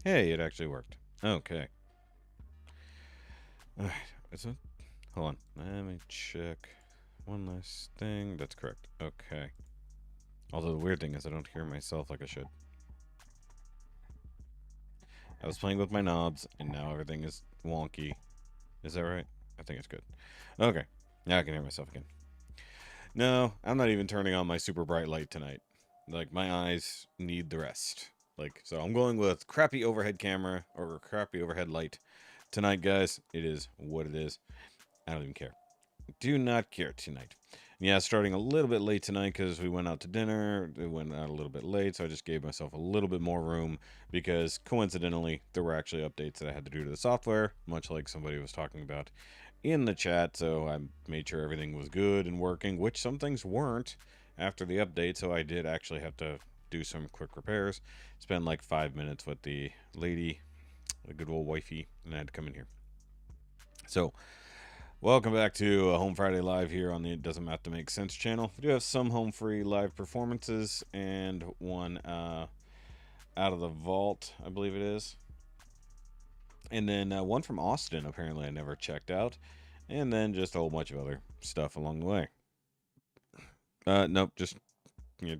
Hey, it actually worked. Okay. Alright. Is it? Hold on. Let me check one last thing. That's correct. Okay. Although the weird thing is I don't hear myself like I should. I was playing with my knobs, and now everything is wonky. Is that right? I think it's good. Okay. Now I can hear myself again. No, I'm not even turning on my super bright light tonight. Like, my eyes need the rest. Like, so I'm going with crappy overhead camera or crappy overhead light. Tonight, guys, it is what it is. I don't even care. Do not care tonight. Yeah, starting a little bit late tonight because we went out to dinner. We went out a little bit late, so I just gave myself a little bit more room because coincidentally, there were actually updates that I had to do to the software, much like somebody was talking about in the chat. So I made sure everything was good and working, which some things weren't after the update. So I did actually have to do some quick repairs. Spend like 5 minutes with the lady, the good old wifey, and I had to come in here. So welcome back to Home Friday Live here on the It Doesn't Have to Make Sense channel. We do have some home free live performances and one out of the vault, I believe it is. And then one from Austin, apparently I never checked out. And then just a whole bunch of other stuff along the way. Nope, you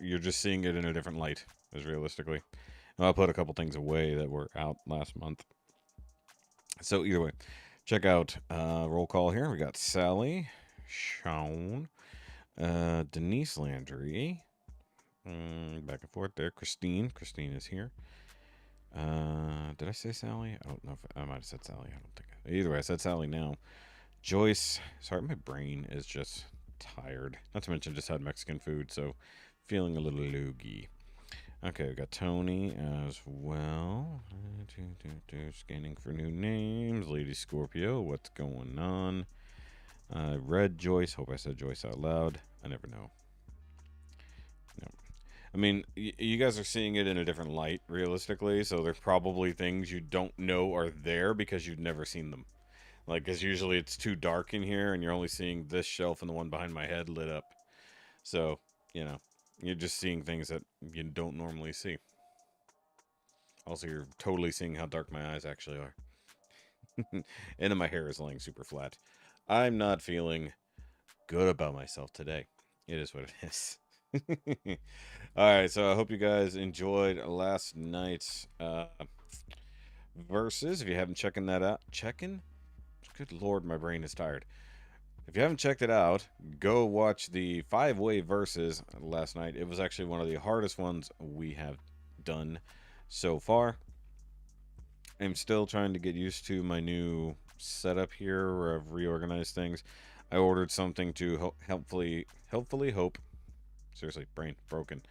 you're just seeing it in a different light, as realistically. And I'll put a couple things away that were out last month. So either way, check out roll call here. We got Sally, Sean, Denise Landry, back and forth there. Christine is here. Did I say Sally? I don't know if I might have said Sally. I don't think. Either way, I said Sally now. Joyce. Sorry, my brain is just tired. Not to mention just had Mexican food, so feeling a little loogie. Okay, we got Tony as well. Scanning for new names. Lady Scorpio, what's going on? Red Joyce. Hope I said Joyce out loud. I never know. No. I mean, you guys are seeing it in a different light, realistically, so there's probably things you don't know are there because you've never seen them. Like, because usually it's too dark in here and you're only seeing this shelf and the one behind my head lit up. So, you know, you're just seeing things that you don't normally see. Also, you're totally seeing how dark my eyes actually are. And then my hair is laying super flat. I'm not feeling good about myself today. It is what it is. All right, so I hope you guys enjoyed last night's verses. If you haven't checking that out, checking. Good lord, my brain is tired. If you haven't checked it out, go watch the five-way verses last night. It was actually one of the hardest ones we have done so far. I'm still trying to get used to my new setup here where I've reorganized things. I ordered something to helpfully hope. Seriously, brain broken.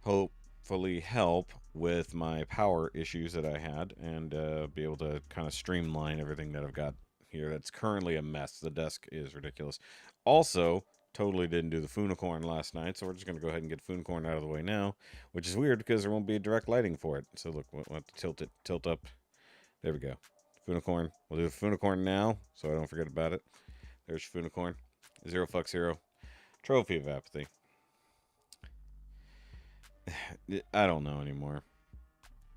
Hopefully help with my power issues that I had and be able to kind of streamline everything that I've got here. That's currently a mess. The desk is ridiculous. Also, totally didn't do the Funicorn last night, so we're just going to go ahead and get Funicorn out of the way now, which is weird because there won't be direct lighting for it. So look, we'll have to tilt up. There we go. Funicorn. We'll do the Funicorn now, so I don't forget about it. There's Funicorn. Zero fuck zero. Trophy of apathy. I don't know anymore.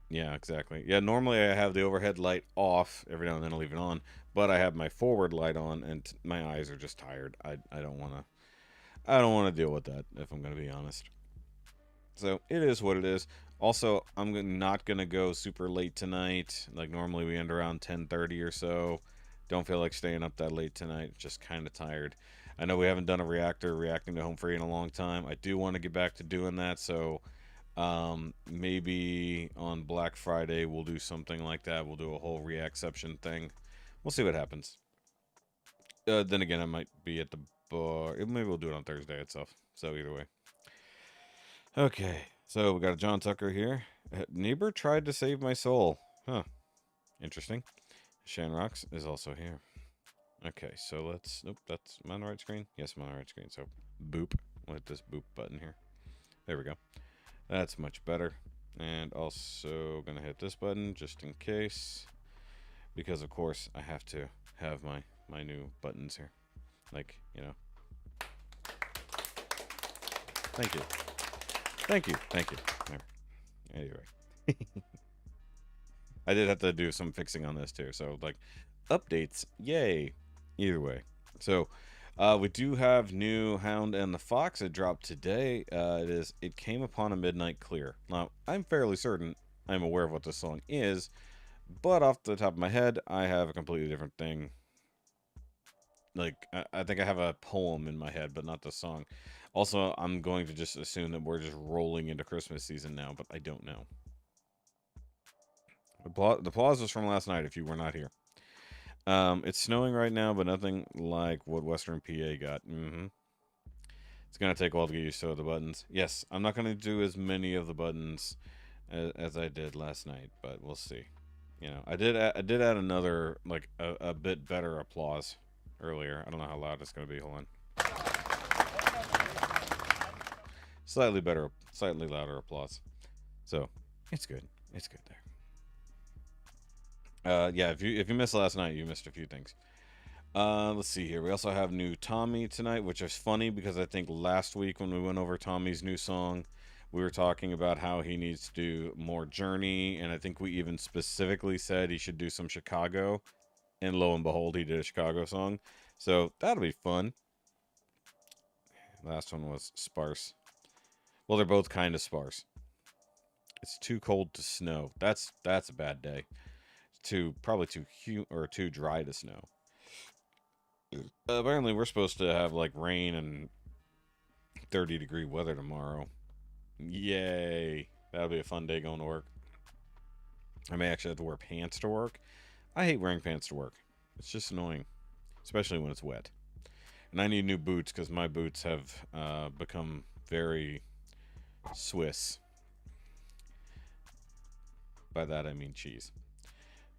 Yeah, exactly. Yeah, normally I have the overhead light off. Every now and then I leave it on, but I have my forward light on, and my eyes are just tired. I don't want to. I don't want to deal with that, if I'm going to be honest. So it is what it is. Also, I'm not going to go super late tonight. Like normally we end around 10:30 or so. Don't feel like staying up that late tonight. Just kind of tired. I know we haven't done a reacting to Home Free in a long time. I do want to get back to doing that, so maybe on Black Friday we'll do something like that. We'll do a whole reacception thing. We'll see what happens. Then again, I might be at the bar. Maybe we'll do it on Thursday itself. So either way. Okay, so we got a John Tucker here. Neighbor tried to save my soul. Huh. Interesting. Shanrox is also here. Okay, so let's. Nope, that's. Am I on the right screen? Yes, I'm on the right screen. So, boop. We'll hit this boop button here. There we go. That's much better. And also gonna hit this button just in case. Because, of course, I have to have my new buttons here. Like, you know. Thank you. Thank you. Thank you. There. Anyway. I did have to do some fixing on this too. So like updates, yay! Either way, so we do have new Hound and the Fox. It dropped today. It came upon a midnight clear. Now I'm fairly certain I'm aware of what this song is, but off the top of my head, I have a completely different thing. Like I think I have a poem in my head, but not the song. Also, I'm going to just assume that we're just rolling into Christmas season now, but I don't know. The applause was from last night. If you were not here, it's snowing right now, but nothing like what Western PA got. It's gonna take a while to get used to the buttons. Yes, I'm not gonna do as many of the buttons as I did last night, but we'll see. I did add another like a bit better applause earlier. I don't know how loud it's gonna be. Hold on. Slightly better, slightly louder applause. So it's good. It's good there. Yeah. If you missed last night, you missed a few things. Let's see here. We also have new Tommy tonight, which is funny because I think last week when we went over Tommy's new song, we were talking about how he needs to do more Journey, and I think we even specifically said he should do some Chicago. And lo and behold, he did a Chicago song. So that'll be fun. Last one was sparse. Well, they're both kind of sparse. It's too cold to snow. That's a bad day. Too probably too dry to snow. Apparently, we're supposed to have like rain and 30-degree weather tomorrow. Yay! That'll be a fun day going to work. I may actually have to wear pants to work. I hate wearing pants to work. It's just annoying, especially when it's wet. And I need new boots because my boots have become very Swiss. By that I mean cheese.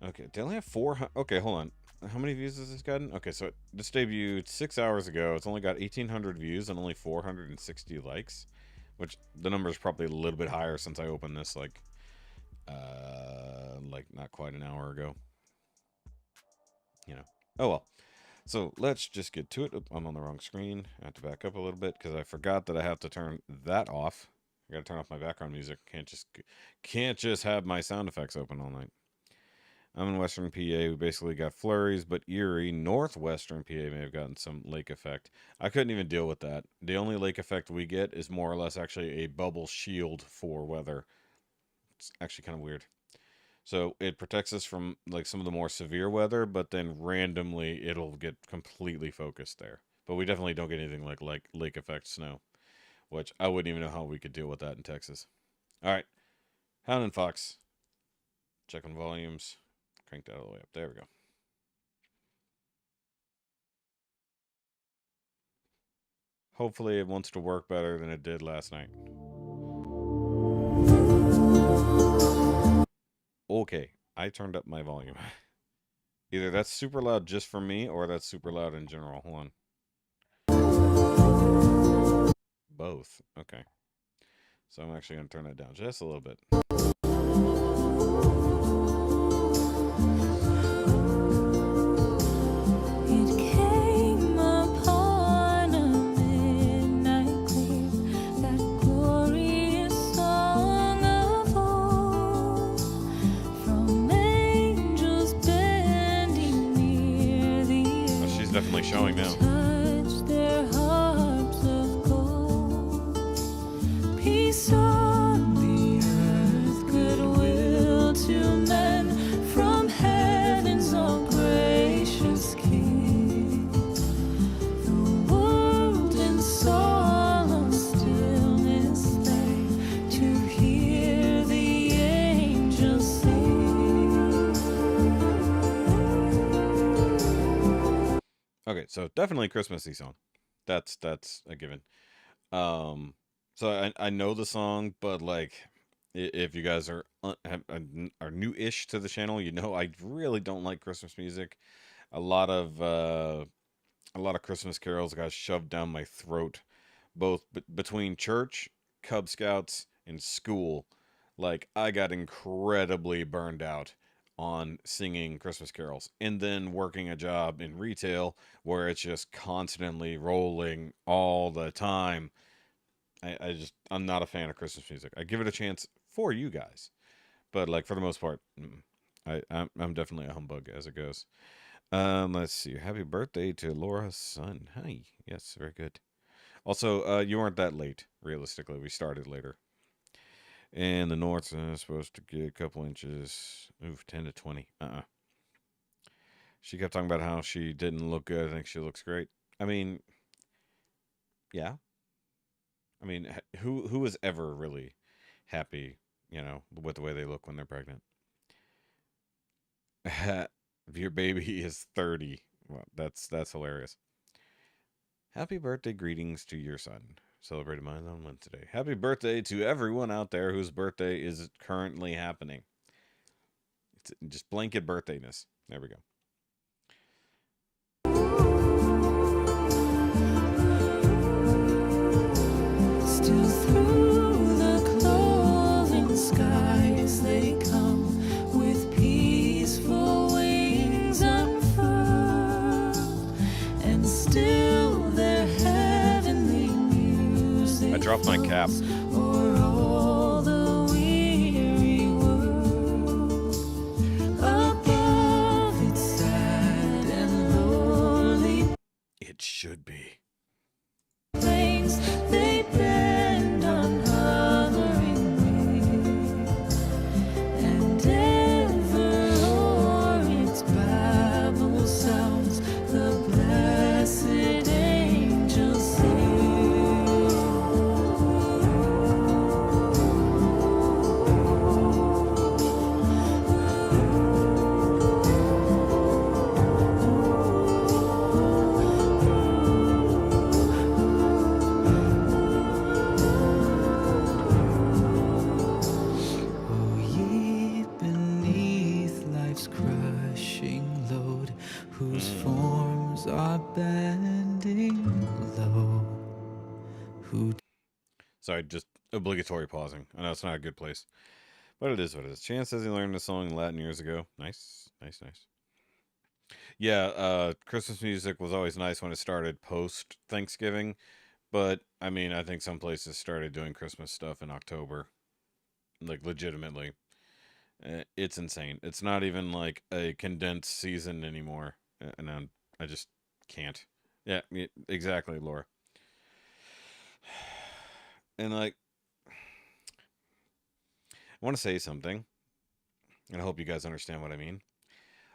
Okay, they only have 400. Okay, hold on. How many views has this gotten? Okay, so this debuted 6 hours ago. It's only got 1,800 views and only 460 likes, which the number is probably a little bit higher since I opened this like not quite an hour ago. You know. Oh well. So let's just get to it. Oop, I'm on the wrong screen. I have to back up a little bit because I forgot that I have to turn that off. I gotta turn off my background music. Can't just have my sound effects open all night. I'm in Western PA. We basically got flurries, but Erie, Northwestern PA may have gotten some lake effect. I couldn't even deal with that. The only lake effect we get is more or less actually a bubble shield for weather. It's actually kind of weird. So it protects us from like some of the more severe weather, but then randomly it'll get completely focused there. But we definitely don't get anything like lake effect snow, which I wouldn't even know how we could deal with that in Texas. All right, Hound and Fox. Checking volumes. Crank that all the way up. There we go. Hopefully it wants to work better than it did last night. Okay, I turned up my volume. Either that's super loud just for me or that's super loud in general. Hold on. Both. Okay. So I'm actually going to turn that down just a little bit. Definitely showing now. Okay, so definitely Christmassy song. That's a given. Um, so I know the song, but like, if you guys are new-ish to the channel, you know I really don't like Christmas music. A lot of Christmas carols got shoved down my throat, both between church, Cub Scouts, and school. Like I got incredibly burned out on singing Christmas carols and then working a job in retail where it's just constantly rolling all the time. I'm not a fan of Christmas music. I give it a chance for you guys, but like for the most part, I'm definitely a humbug as it goes. Let's see. Happy birthday to Laura's son. Hi. Yes, very good. Also, you weren't that late. Realistically, we started later. And the north is supposed to get a couple inches. Ooh, 10 to 20. She kept talking about how she didn't look good. I think she looks great. I mean, yeah. I mean, who is ever really happy, with the way they look when they're pregnant? If your baby is 30, well, that's hilarious. Happy birthday greetings to your son. Celebrated mine on Wednesday. Happy birthday to everyone out there whose birthday is currently happening. It's just blanket birthdayness. There we go. Still through the cloven skies they come with peaceful wings unfurled, and still their heavenly music I dropped my cap. o'er all the weary world. Above its sad and lonely It should be. plains they bend on hovering wings, and ever o'er its babble sounds the blessed angels Oh, ye beneath life's crushing load, whose forms are bending low, who Sorry, just obligatory pausing. I know it's not a good place, but it is what it is. Chance says he learned the song in Latin years ago. Nice, nice, nice. Yeah, Christmas music was always nice when it started post Thanksgiving, but I mean, I think some places started doing Christmas stuff in October, like legitimately. It's insane. It's not even like a condensed season anymore, and I just can't. Yeah, exactly, Laura. And like, I want to say something, and I hope you guys understand what I mean.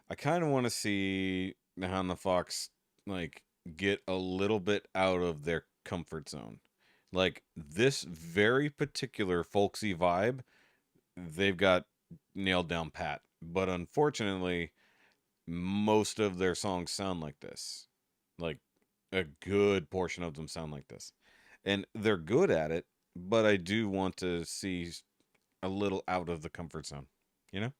I kind of want to see the Hound the Fox like get a little bit out of their comfort zone. Like this very particular folksy vibe, they've got nailed down pat. But unfortunately, most of their songs sound like this. Like a good portion of them sound like this. And they're good at it, but I do want to see a little out of the comfort zone, you know?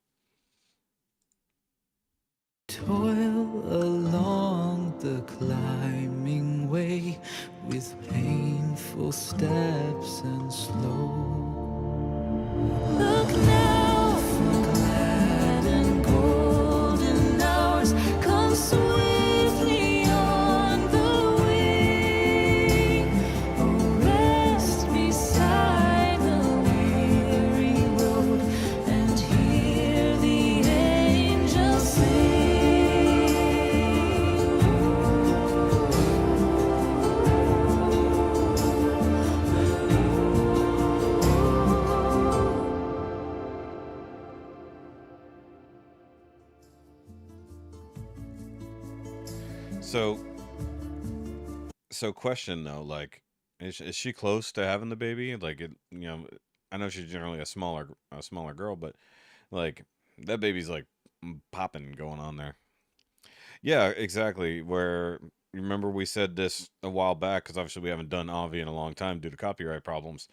toil along the climbing way with painful steps and slow. Look now, for glad and golden hours come swiftly on the wing. Oh, rest beside the weary road and hear the angels sing. So, so question though, like, is she close to having the baby? Like, I know she's generally a smaller girl, but like that baby's like popping going on there. Yeah, exactly. Where remember we said this a while back because obviously we haven't done Avi in a long time due to copyright problems.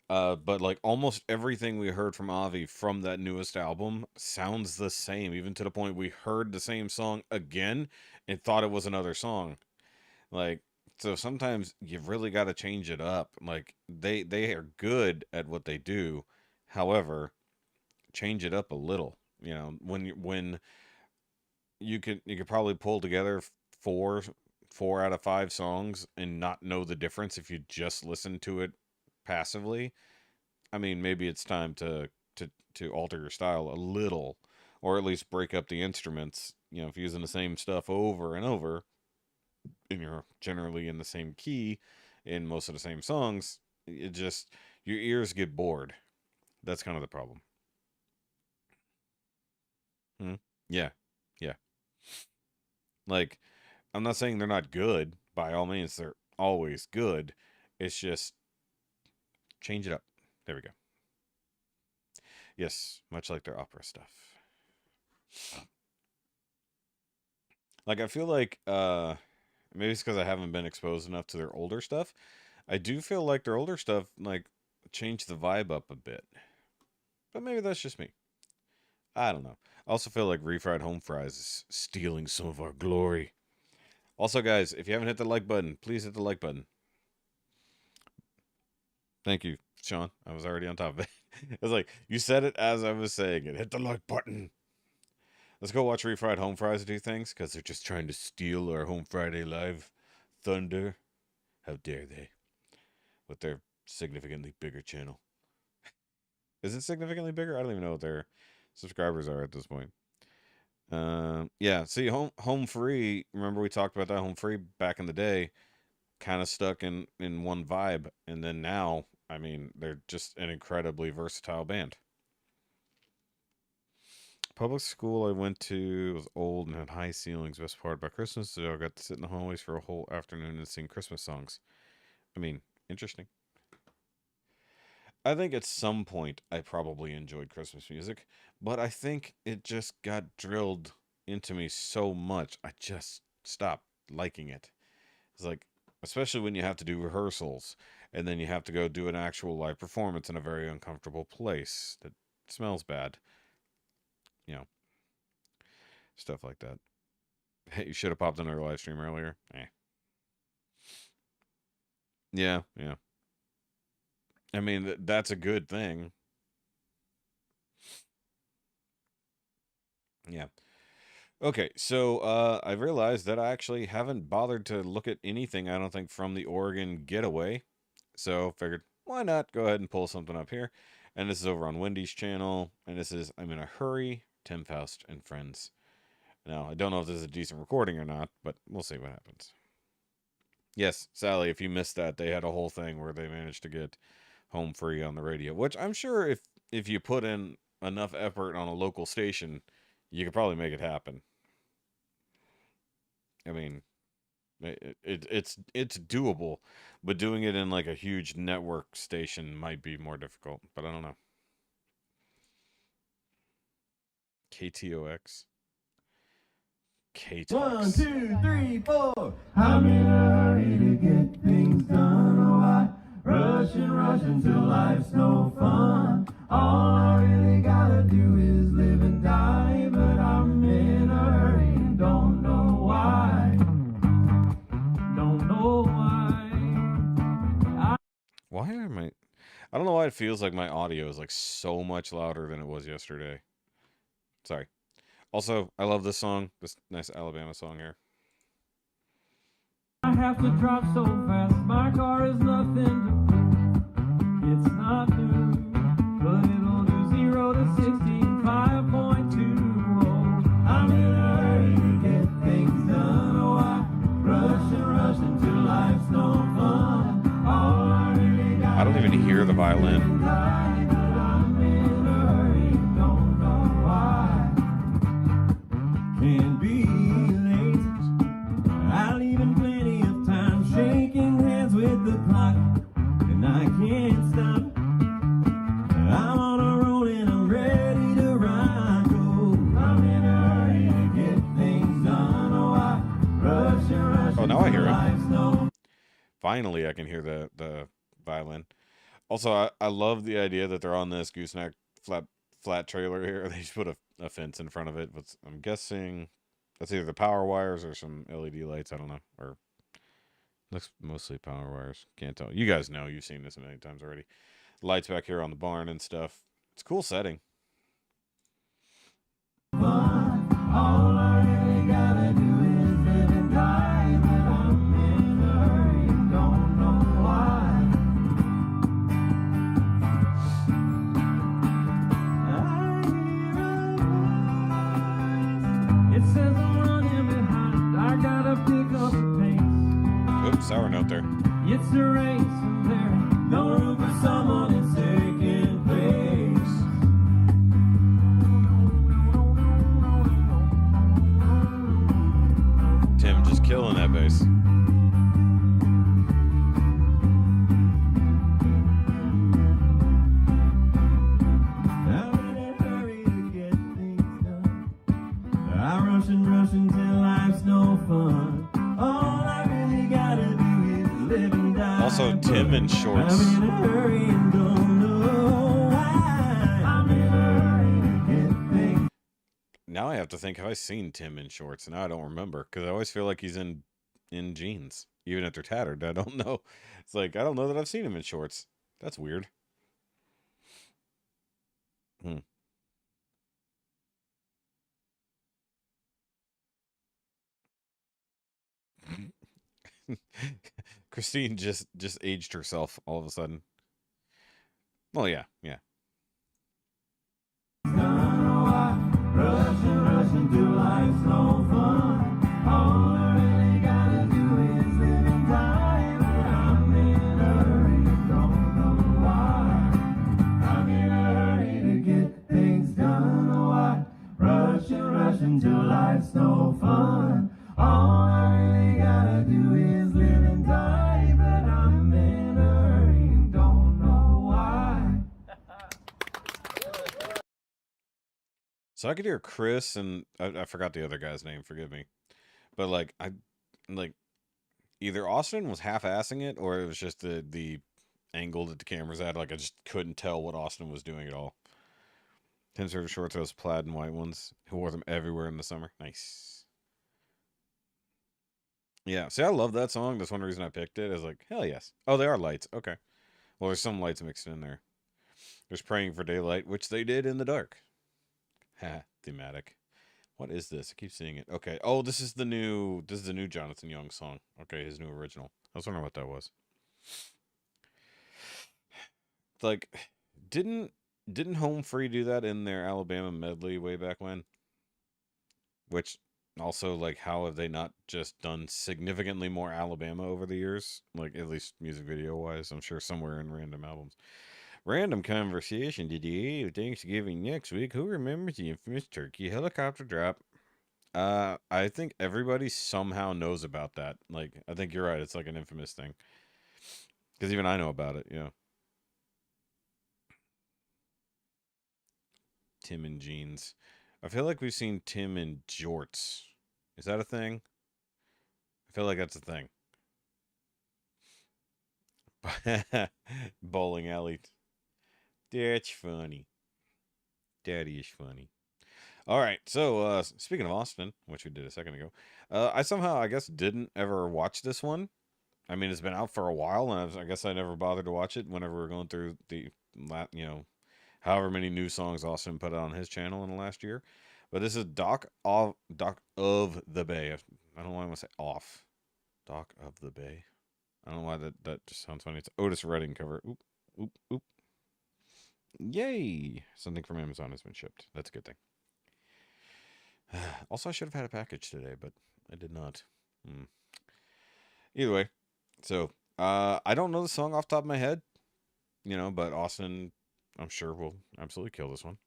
But like almost everything we heard from Avi from that newest album sounds the same, even to the point we heard the same song again and thought it was another song. Like, so sometimes you really got to change it up. Like they are good at what they do. However, change it up a little. When you could probably pull together four out of five songs and not know the difference if you just listen to it passively. I mean, maybe it's time to alter your style a little, or at least break up the instruments. You know, if you're using the same stuff over and over, and you're generally in the same key in most of the same songs, it just your ears get bored. That's kind of the problem. Hmm? Yeah, yeah. Like, I'm not saying they're not good. By all means, they're always good. It's just change it up. There we go. Yes, much like their opera stuff. Like I feel like maybe it's because I haven't been exposed enough to their older stuff. I do feel like their older stuff like changed the vibe up a bit. But maybe that's just me. I don't know. I also feel like refried home fries is stealing some of our glory. Also, guys, if you haven't hit the like button, please hit the like button. Thank you, Sean. I was already on top of it. It was like, you said it as I was saying it. Hit the like button. Let's go watch Refried Home Fries do things, because they're just trying to steal our Home Friday Live thunder. How dare they? With their significantly bigger channel. Is it significantly bigger? I don't even know what their subscribers are at this point. Yeah, see, home free, remember we talked about that home free back in the day, kind of stuck in one vibe, and then now, I mean, they're just an incredibly versatile band. Public school I went to was old and had high ceilings. Best part about Christmas, so I got to sit in the hallways for a whole afternoon and sing Christmas songs. I mean, interesting. I think at some point I probably enjoyed Christmas music, but I think it just got drilled into me so much, I just stopped liking it. It's like, especially when you have to do rehearsals and then you have to go do an actual live performance in a very uncomfortable place that smells bad. You know, stuff like that. Hey, you should have popped into our live stream earlier. Yeah, yeah. I mean, that's a good thing. Yeah. Okay, so I realized that I actually haven't bothered to look at anything, I don't think, from the Oregon getaway. So figured, why not go ahead and pull something up here. And this is over on Wendy's channel. And this is I'm in a Hurry, Tim Faust and Friends. Now, I don't know if this is a decent recording or not, but we'll see what happens. Yes, Sally, if you missed that, they had a whole thing where they managed to get home free on the radio, which I'm sure if you put in enough effort on a local station, you could probably make it happen. I mean, it's doable, but doing it in like a huge network station might be more difficult. But I don't know. KTOX. One, KTOX. 2, 3, 4. I'm in a hurry to get things done. Oh, I rush and rush until life's no fun. All I really gotta do is live and die. But I'm in a hurry and don't know why. Don't know why. Why am I don't know why it feels like my audio is like so much louder than it was yesterday. Sorry. Also, I love this song. This nice Alabama song here. I have to drive so fast, my car is nothing to prove. It's not new, but it'll do 0 to 60 in 5.2. Oh, I'm in a hurry to get things done. Oh, I rush and rush until life's no fun. All I really got I don't even hear the violin. Can't be late. I'll even plenty of time shaking hands with the clock, and I can't stop. I'm on a roll and I'm ready to rock. Oh, I'm in a hurry to get things done. Oh, I rush and rush. Oh, now I hear it. Finally, I can hear the violin. Also, I love the idea that they're on this gooseneck flat trailer here. They just put a fence in front of it. But I'm guessing that's either the power wires or some LED lights. I don't know. Or looks mostly power wires. Can't tell. You guys know. You've seen this many times already. Lights back here on the barn and stuff. It's a cool setting. All I really gotta do is live and die, but I'm in a hurry, don't know why. I hear a note there. It's a race and there ain't no room for someone in second place. Tim just killing that bass. I'm in a hurry to get things done. I rush and rush until life's no fun. All I really gotta do is live and die. Also, Tim in shorts. I'm in a hurry and don't know why. I'm in a hurry to get things. Now I have to think, have I seen Tim in shorts? Now I don't remember, because I always feel like he's in jeans, even if they're tattered. I don't know. It's like, I don't know that I've seen him in shorts. That's weird. Christine just aged herself all of a sudden. Well, yeah. Rushing through life's no fun. All I really gotta do is live and die. But I'm in a hurry, don't know why. I'm in a hurry to get things done. Oh, I rushing through life's no fun. All I really gotta do is live and die. But I'm in a hurry, don't know why. So I could hear Chris and I forgot the other guy's name. Forgive me, but like either Austin was half-assing it or it was just the angle that the camera's at. Like I just couldn't tell what Austin was doing at all. Tim served shorts, those plaid and white ones. Who wore them everywhere in the summer. Nice. Yeah. See, I love that song. That's one reason I picked it. I was like, hell yes. Oh, they are lights. Okay. Well, there's some lights mixed in there. There's Praying for Daylight, which they did in the dark. Ha, thematic. What is this? I keep seeing it. Okay. Oh, this is the new Jonathan Young song. Okay, his new original. I was wondering what that was. Like, didn't Home Free do that in their Alabama medley way back when? Which also, like, how have they not just done significantly more Alabama over the years? Like, at least music video wise. I'm sure somewhere in random albums. Random conversation today. Thanksgiving next week. Who remembers the infamous turkey helicopter drop? I think everybody somehow knows about that. Like, I think you're right. It's like an infamous thing. Because even I know about it, yeah. Tim in jeans. I feel like we've seen Tim in jorts. Is that a thing? I feel like that's a thing. Bowling alley. That's funny. Daddy is funny. All right, so speaking of Austin, which we did a second ago, I somehow, I guess, didn't ever watch this one. I mean, it's been out for a while, and I guess I never bothered to watch it whenever we were going through the, however many new songs Austin put out on his channel in the last year. But this is Dock of the Bay. I don't know why I want to say off. Dock of the Bay. I don't know why that just sounds funny. It's Otis Redding cover. Oop, oop, oop. Yay! Something from Amazon has been shipped. That's a good thing. Also, I should have had a package today, but I did not. Either way, so I don't know the song off the top of my head, but Austin, I'm sure, will absolutely kill this one.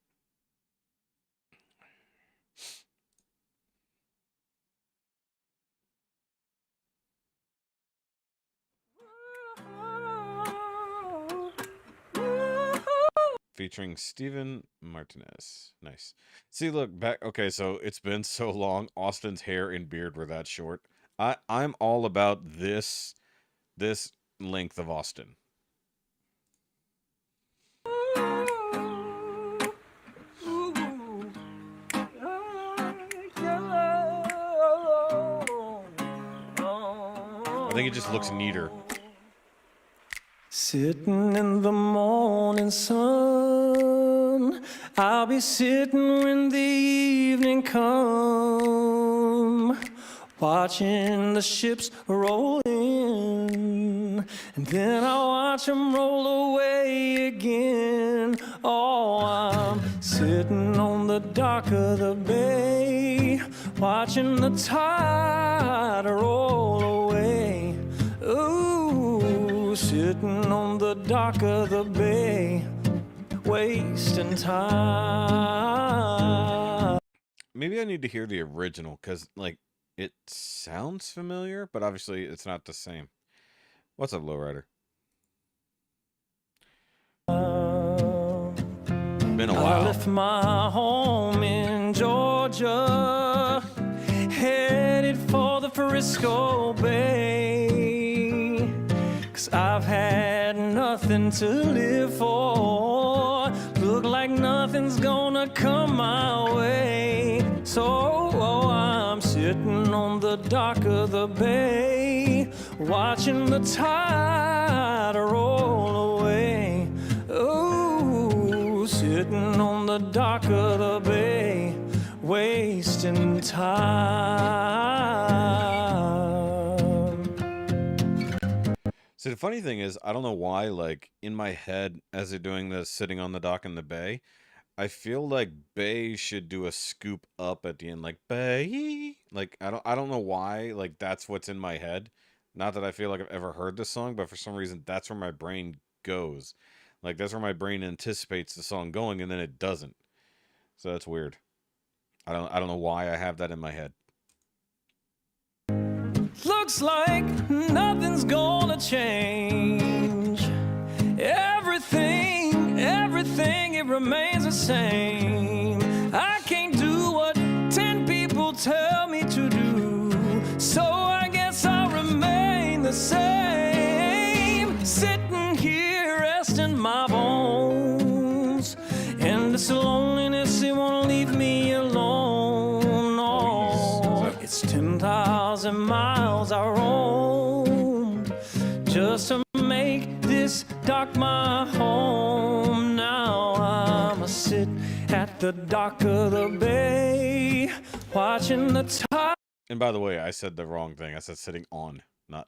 Featuring Steven Martinez. Nice. See, look, back. Okay, so it's been so long. Austin's hair and beard were that short. I'm all about this length of Austin. I think it just looks neater. Sitting in the morning sun, I'll be sitting when the evening come, watching the ships roll in, and then I'll watch them roll away again. Oh, I'm sitting on the dock of the bay, watching the tide roll away. Ooh, sitting on the dock of the bay, wasting time. Maybe I need to hear the original, because, like, it sounds familiar, but obviously it's not the same. What's up, Lowrider? Been a I while. left my home in Georgia, headed for the Frisco Bay, 'cause I've had nothing to live for. Look like nothing's gonna come my way. So I'm sitting on the dock of the bay, watching the tide roll away. Ooh, sitting on the dock of the bay, wasting time. See, the funny thing is, I don't know why, like, in my head, as they're doing this, sitting on the dock in the bay, I feel like Bay should do a scoop up at the end, like Bay. Like, I don't know why. Like, that's what's in my head. Not that I feel like I've ever heard this song, but for some reason, that's where my brain goes. Like, that's where my brain anticipates the song going, and then it doesn't. So that's weird. I don't know why I have that in my head. Looks like nothing's gonna change. Everything, it remains the same. I can't do what 10 people tell me to do, so I guess I'll remain the same. Sitting here resting my bones, and this loneliness, it won't leave me alone. Oh, it's 10,000 miles I roam just to make this dock my home. Now I'ma sit at the dock of the bay, watching the tide. And by the way, I said the wrong thing. I said sitting on, not,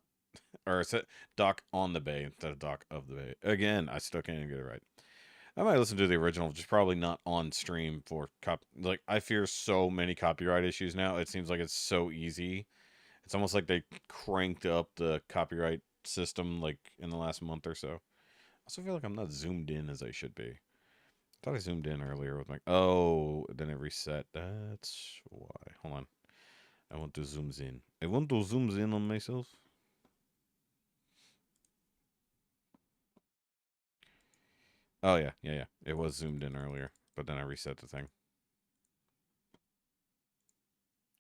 or I said dock on the bay instead of dock of the bay. Again, I still can't even get it right. I might listen to the original, just probably not on stream for like, I fear so many copyright issues now. It seems like it's so easy. It's almost like they cranked up the copyright system like in the last month or so. I also feel like I'm not zoomed in as I should be. I thought I zoomed in earlier with my... Oh, then it reset. That's why. Hold on. I want to zoom in. I want to zoom in on myself. Oh, yeah. It was zoomed in earlier, but then I reset the thing.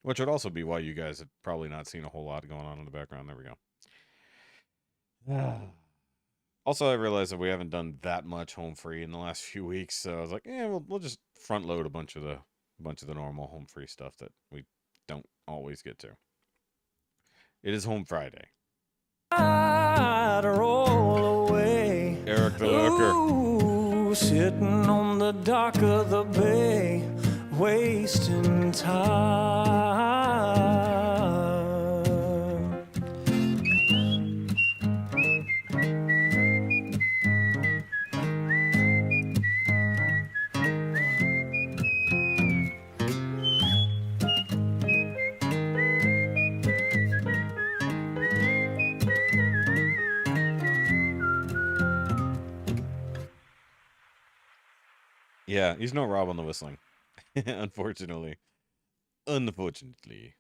Which would also be why you guys have probably not seen a whole lot going on in the background. There we go. Also, I realized that we haven't done that much home free in the last few weeks, so I was like, yeah, we'll just front load a bunch of the normal home free stuff that we don't always get to. It is Home Friday. Roll away. Eric the Lurker. Ooh, sitting on the dock of the bay, wasting time. Yeah, he's no Rob on the whistling. Unfortunately. Unfortunately.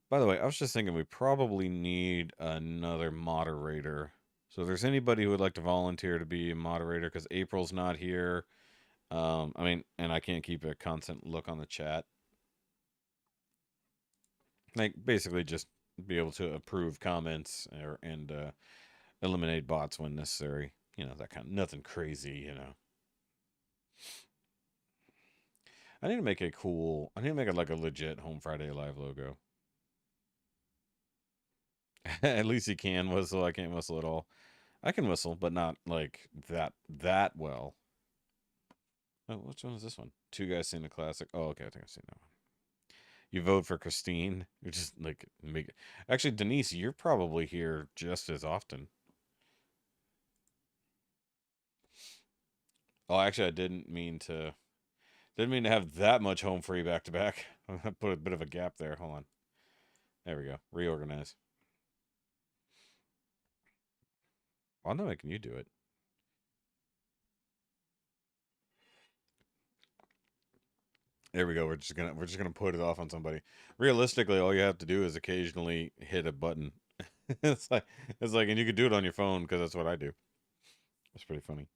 By the way, I was just thinking we probably need another moderator. So if there's anybody who would like to volunteer to be a moderator, because April's not here. I mean, and I can't keep a constant look on the chat. Like, basically just be able to approve comments and eliminate bots when necessary. You know, that kind of, nothing crazy, you know. I need to make it like a legit Home Friday Live logo. At least he can whistle. I can't whistle at all. I can whistle, but not like that well. Oh, which one is this one? Two Guys Sing the Classic. Oh, okay, I think I've seen that one. You vote for Christine. You're just like Actually, Denise, you're probably here just as often. Oh, actually, I didn't mean to have that much home free back to back. I put a bit of a gap there. Hold on. There we go. Reorganize. I'm not making you do it. There we go. We're just gonna put it off on somebody. Realistically, all you have to do is occasionally hit a button. it's like and you could do it on your phone because that's what I do. It's pretty funny.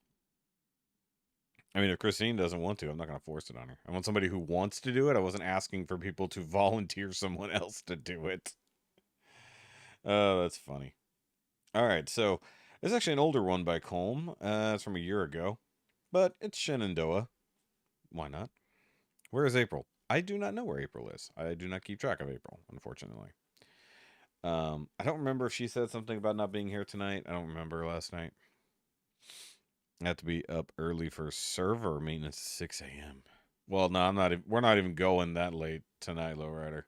I mean, if Christine doesn't want to, I'm not gonna force it on her. I want somebody who wants to do it. I wasn't asking for people to volunteer someone else to do it. Oh, that's funny. All right, so it's actually an older one by Colm. It's from a year ago, but it's Shenandoah. Why not? Where is April? I do not know where April is. I do not keep track of April, unfortunately. I don't remember if she said something about not being here tonight. I don't remember last night. I have to be up early for server maintenance at 6 a.m. Well, no, I'm not. We're not even going that late tonight, Lowrider.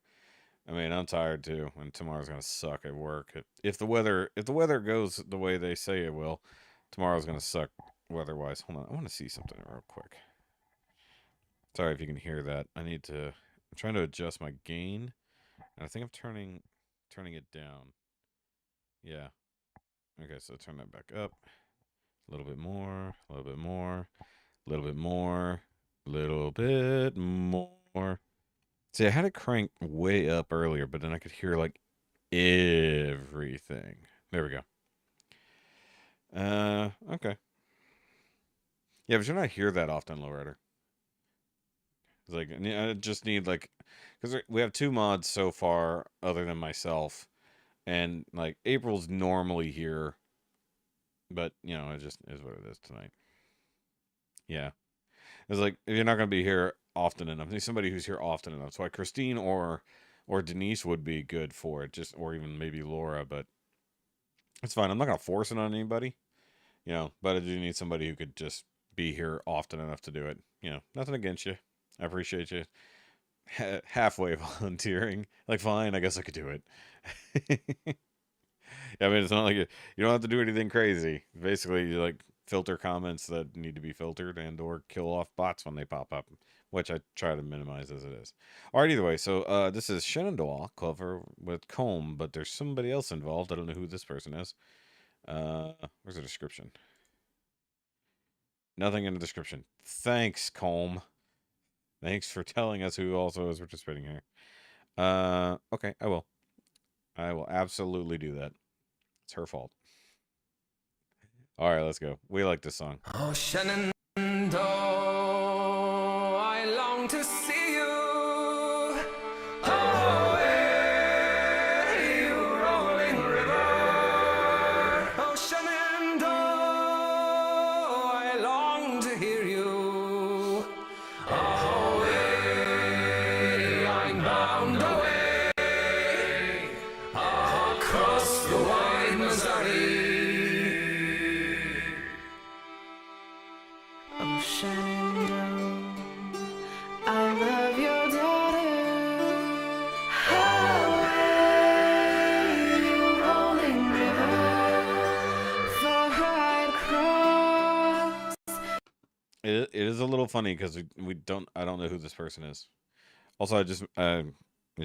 I mean, I'm tired too, and tomorrow's gonna suck at work. If the weather goes the way they say it will, tomorrow's gonna suck weather-wise. Hold on, I want to see something real quick. Sorry if you can hear that. I'm trying to adjust my gain, and I think I'm turning it down. Yeah. Okay, so turn that back up. A little bit more, a little bit more, a little bit more, a little bit more. See, I had it cranked way up earlier, but then I could hear like everything. There we go. Okay. Yeah, but you're not here that often, Lowrider. It's like I just need like, because we have two mods so far, other than myself, and like April's normally here, but it just is what it is tonight. Yeah, it's like if you're not gonna be here often enough, need somebody who's here often enough. So like Christine or Denise would be good for it, just or even maybe Laura, but it's fine. I'm not gonna force it on anybody, but I do need somebody who could just be here often enough to do it. Nothing against you. I appreciate you halfway volunteering. Like, fine, I guess I could do it. I mean, it's not like you don't have to do anything crazy. Basically, you like filter comments that need to be filtered and or kill off bots when they pop up, which I try to minimize as it is. All right, either way, so this is Shenandoah, clever with Colm, but there's somebody else involved. I don't know who this person is. Where's the description? Nothing in the description. Thanks, Colm. Thanks for telling us who also is participating here. Okay, I will. I will absolutely do that. It's her fault. All right, let's go. We like this song. Oh, Shenandoah, I long to see you. Oh, hey, you rolling river. Oh, Shenandoah, I long to hear you. Oh, hey, I'm bound away across the wide Missouri. Oh, Shenandoah, I love your daughter. Highway, you rolling river, for I'd cross. It is a little funny because I don't know who this person is. Also, it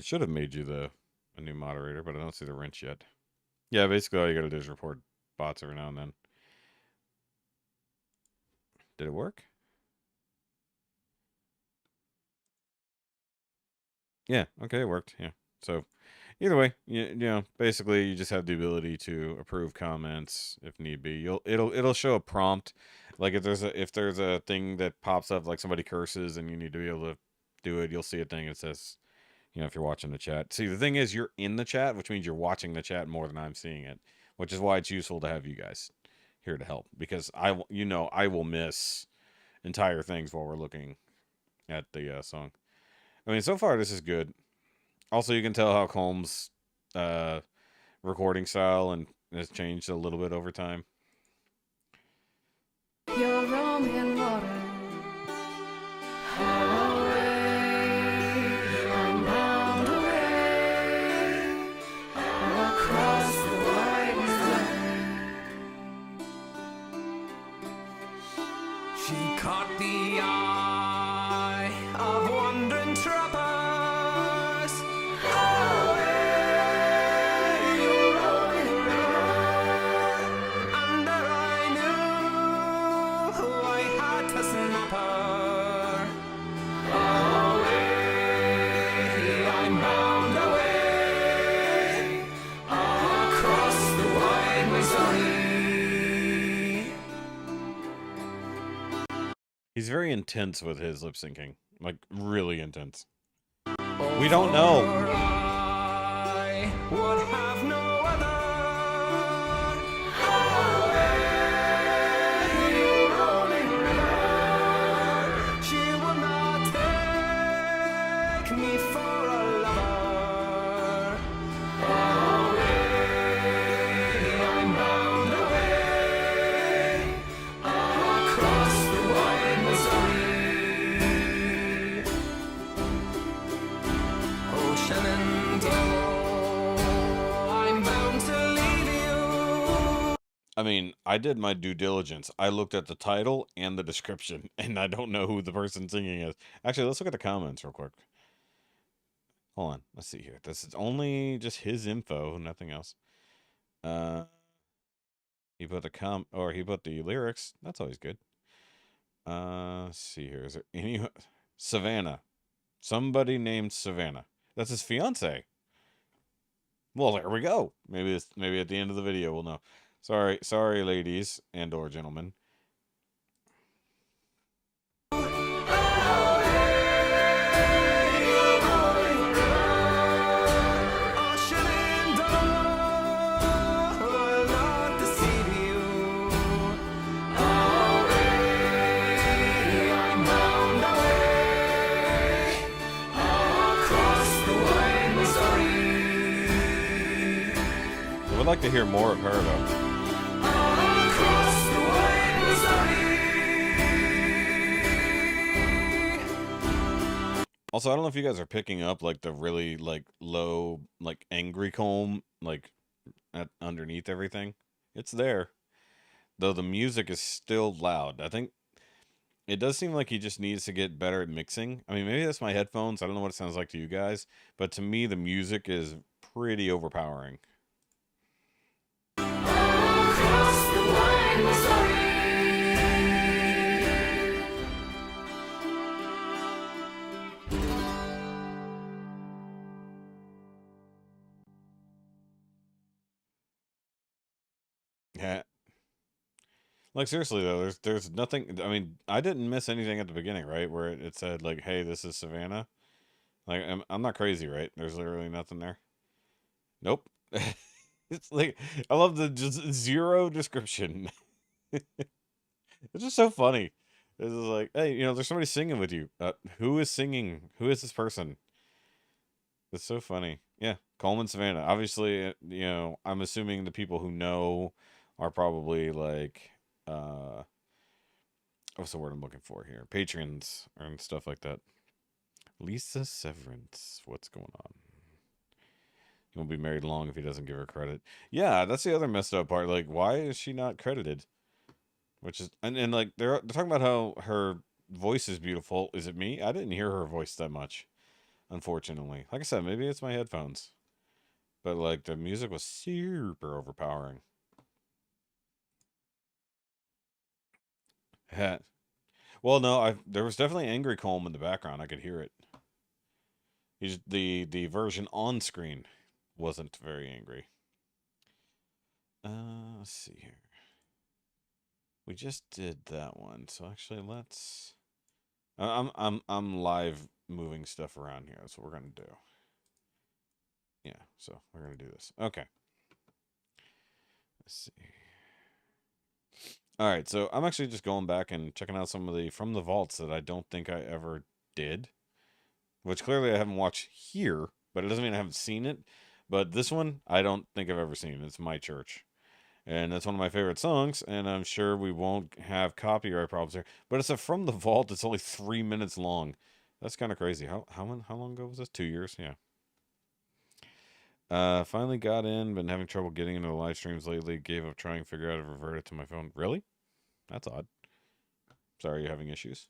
should have made you a new moderator, but I don't see the wrench yet. Yeah, basically all you gotta do is report bots every now and then. Did it work? Yeah, okay, it worked. Yeah. So either way, basically you just have the ability to approve comments if need be. It'll show a prompt. Like if there's a thing that pops up like somebody curses and you need to be able to do it, you'll see a thing that says, if you're watching the chat. See, the thing is you're in the chat, which means you're watching the chat more than I'm seeing it, which is why it's useful to have you guys here to help, because I will miss entire things while we're looking at the song. I mean, so far this is good. Also, you can tell how Colm's recording style and has changed a little bit over time. You're rolling water. Highway, I'm bound away across the wide Missouri. She caught the eye of wandering trappers. Highway, you're rolling river. And intense with his lip syncing. Like, really intense. We don't know. I would have no other. She would not take me for a lover. I'm bound away across the wide Missouri. Oh, Shenandoah, I'm bound to leave you. I mean, I did my due diligence. I looked at the title and the description, and I don't know who the person singing is. Actually, let's look at the comments real quick. Hold on. Let's see here. This is only just his info, nothing else. He put he put the lyrics. That's always good. Let's see here. Is there any Savannah? Somebody named Savannah. That's his fiance. Well, there we go. Maybe at the end of the video we'll know. Sorry, ladies and/or gentlemen. I would like to hear more of her though. Also, I don't know if you guys are picking up like the really like low like angry comb like underneath everything. It's there. Though the music is still loud. I think it does seem like he just needs to get better at mixing. I mean, maybe that's my headphones. I don't know what it sounds like to you guys, but to me the music is pretty overpowering. Across the wide Missouri. Yeah. Like seriously though, there's nothing. I mean, I didn't miss anything at the beginning, right? Where it said like, "Hey, this is Savannah." Like, I'm not crazy, right? There's literally nothing there. Nope. It's like I love the just zero description. It's just so funny. It's just like, hey, there's somebody singing with you. Who is singing? Who is this person? It's so funny. Yeah, Coleman Savannah. Obviously, I'm assuming the people who know are probably like, what's the word I'm looking for here? Patrons and stuff like that. Lisa Severance. What's going on? He won't be married long if he doesn't give her credit. Yeah, that's the other messed up part. Like, why is she not credited? Which is, and like, they're talking about how her voice is beautiful. Is it me? I didn't hear her voice that much, unfortunately. Like I said, maybe it's my headphones. But, like, the music was super overpowering. Well, no, there was definitely Angry Colm in the background. I could hear it. The version on screen wasn't very angry. Let's see here. We just did that one, so actually let's. I'm live moving stuff around here. That's what we're gonna do. Yeah, so we're gonna do this. Okay. Let's see. All right, so I'm actually just going back and checking out some of the from the vaults that I don't think I ever did, which clearly I haven't watched here, but it doesn't mean I haven't seen it. But this one I don't think I've ever seen. It's My Church. And that's one of my favorite songs, and I'm sure we won't have copyright problems here. But it's a From the Vault. It's only 3 minutes long. That's kind of crazy. How long ago was this? 2 years? Yeah. Finally got in. Been having trouble getting into the live streams lately. Gave up trying to figure out how to revert it to my phone. Really? That's odd. Sorry you're having issues.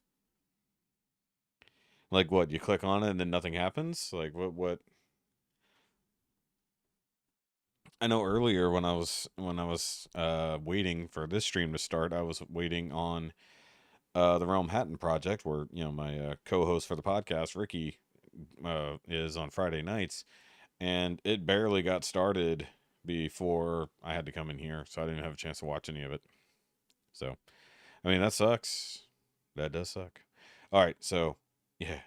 Like what? You click on it and then nothing happens? Like what? I know earlier when I was waiting for this stream to start, I was waiting on the Realm Hatton project, where my co-host for the podcast, Ricky, is on Friday nights, and it barely got started before I had to come in here, so I didn't have a chance to watch any of it. So, I mean, that sucks. That does suck. All right, so yeah,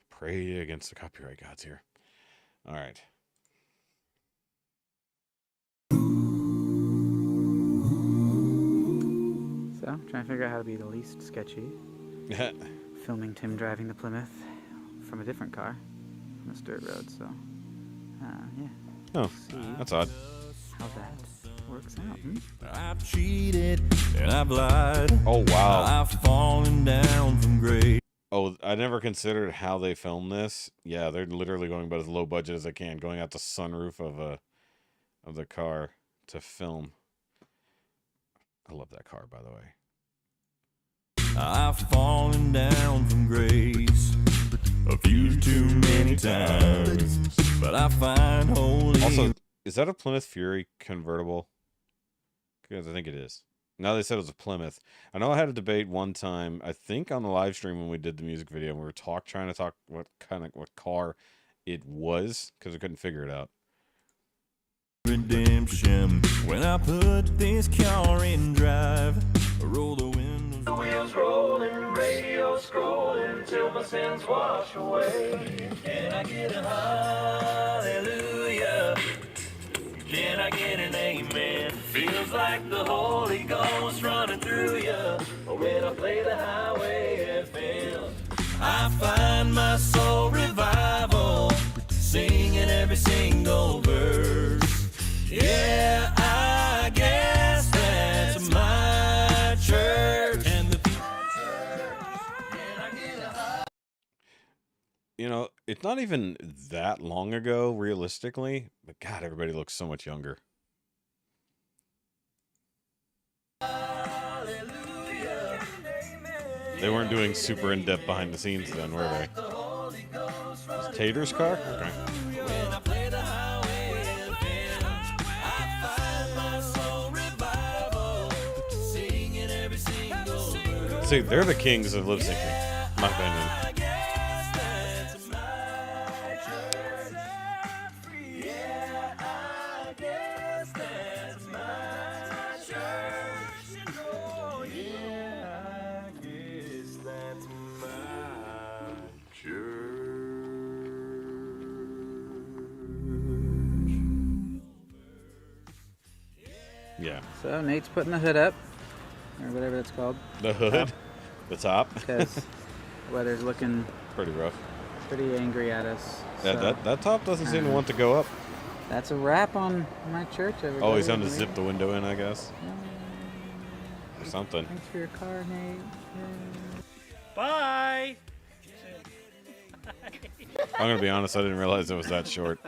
pray against the copyright gods here. All right. So, trying to figure out how to be the least sketchy. Filming Tim driving the Plymouth from a different car on this dirt road, so, yeah. Oh, that's odd. How that works out, I've cheated and I've lied. Oh, wow. I've fallen down from grace. Oh, I never considered how they film this. Yeah, they're literally going about as low budget as they can, going out the sunroof of the car to film. I love that car, by the way. I've fallen down from grace a few too many times, but I find holy. Also, is that a Plymouth Fury convertible? Because I think it is. Now they said it was a Plymouth. I know I had a debate one time, I think on the live stream when we did the music video, and we were trying to talk what car it was, because we couldn't figure it out. Redemption. When I put this car in drive, I roll the windows. Wheels rolling, radio scrolling till my sins wash away. Can I get a hallelujah? Can I get an amen? Feels like the Holy Ghost running through you when I play the highway FM. I find my soul revival, singing every single verse. Yeah, I guess that's my church. And the You know, it's not even that long ago, realistically, but God, everybody looks so much younger. They weren't doing super in-depth behind the scenes then, were they? Is Tater's car? Okay. when I play the highway FM, I find my soul revival, singing every single verse. See, they're the kings of lip syncing, in my opinion. I guess that's my church. Yeah, I guess that's my church. Oh, yeah, I guess that's my church. Yeah. So, Nate's putting the hood up, or whatever that's called, The hood, the top, because the weather's looking pretty rough. pretty angry at us. Yeah, So, that top doesn't seem to want to go up. that's a wrap on my church, everybody. Oh, he's going to zip the window in, I guess. Or something. Thanks for your car, Nate. Bye. I'm going to be honest, I didn't realize it was that short.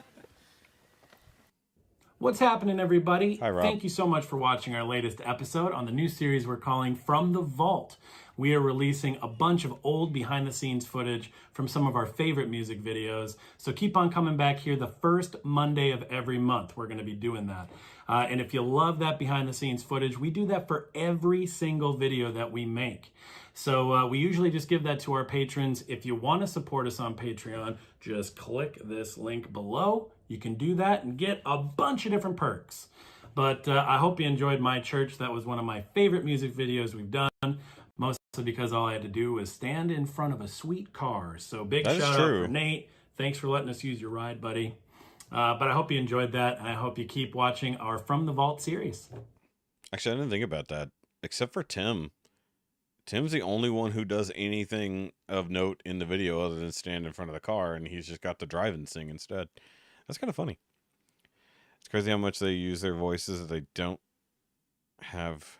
What's happening, everybody? Hi, Rob. Thank you so much for watching our latest episode on the new series we're calling From the Vault. We are releasing a bunch of old behind-the-scenes footage from some of our favorite music videos. So keep on coming back here the first Monday of every month. We're going to be doing that. And if you love that behind-the-scenes footage, we do that for every single video that we make. So we usually just give that to our patrons. If you want to support us on Patreon, just click this link below. You can do that and get a bunch of different perks. But I hope you enjoyed My Church. That was one of my favorite music videos we've done, mostly because all I had to do was stand in front of a sweet car. So big That is shout out true. for Nate. Thanks for letting us use your ride, buddy. But I hope you enjoyed that, and I hope you keep watching our From the Vault series. Actually, I didn't think about that. Except for Tim. Tim's the only one who does anything of note in the video other than stand in front of the car, and he's just got the drive and sing instead. That's kind of funny. It's crazy how much they use their voices that they don't have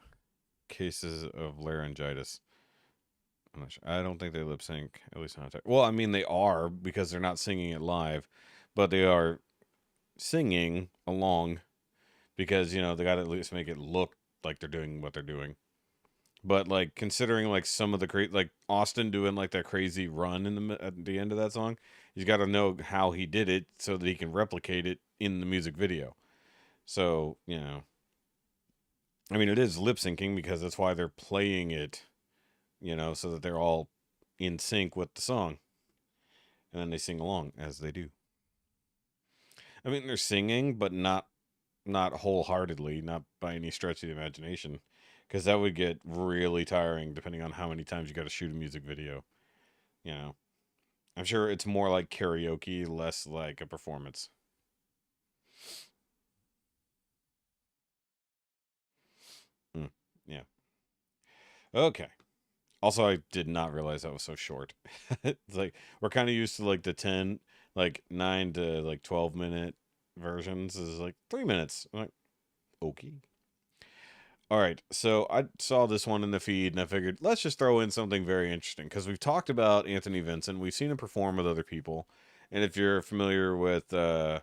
cases of laryngitis. I'm not sure. I don't think they lip sync, at least not. Well, I mean, they are because they're not singing it live, but they are singing along because, you know, they got to at least make it look like they're doing what they're doing. But like considering like some of the like Austin doing like that crazy run in at the end of that song, he's got to know how he did it so that he can replicate it in the music video. So, you know, I mean, it is lip syncing because that's why they're playing it, you know, so that they're all in sync with the song. And then they sing along as they do. I mean, they're singing, but not wholeheartedly, not by any stretch of the imagination. Because that would get really tiring depending on how many times you got to shoot a music video. you know, I'm sure it's more like karaoke, less like a performance. Yeah. Okay. Also, I did not realize that was so short. It's like we're kind of used to like the 10, like 9 to like 12-minute versions is like 3 minutes. I'm like, okay. All right. So I saw this one in the feed and I figured let's just throw in something very interesting because we've talked about Anthony Vincent. We've seen him perform with other people. And if you're familiar with, I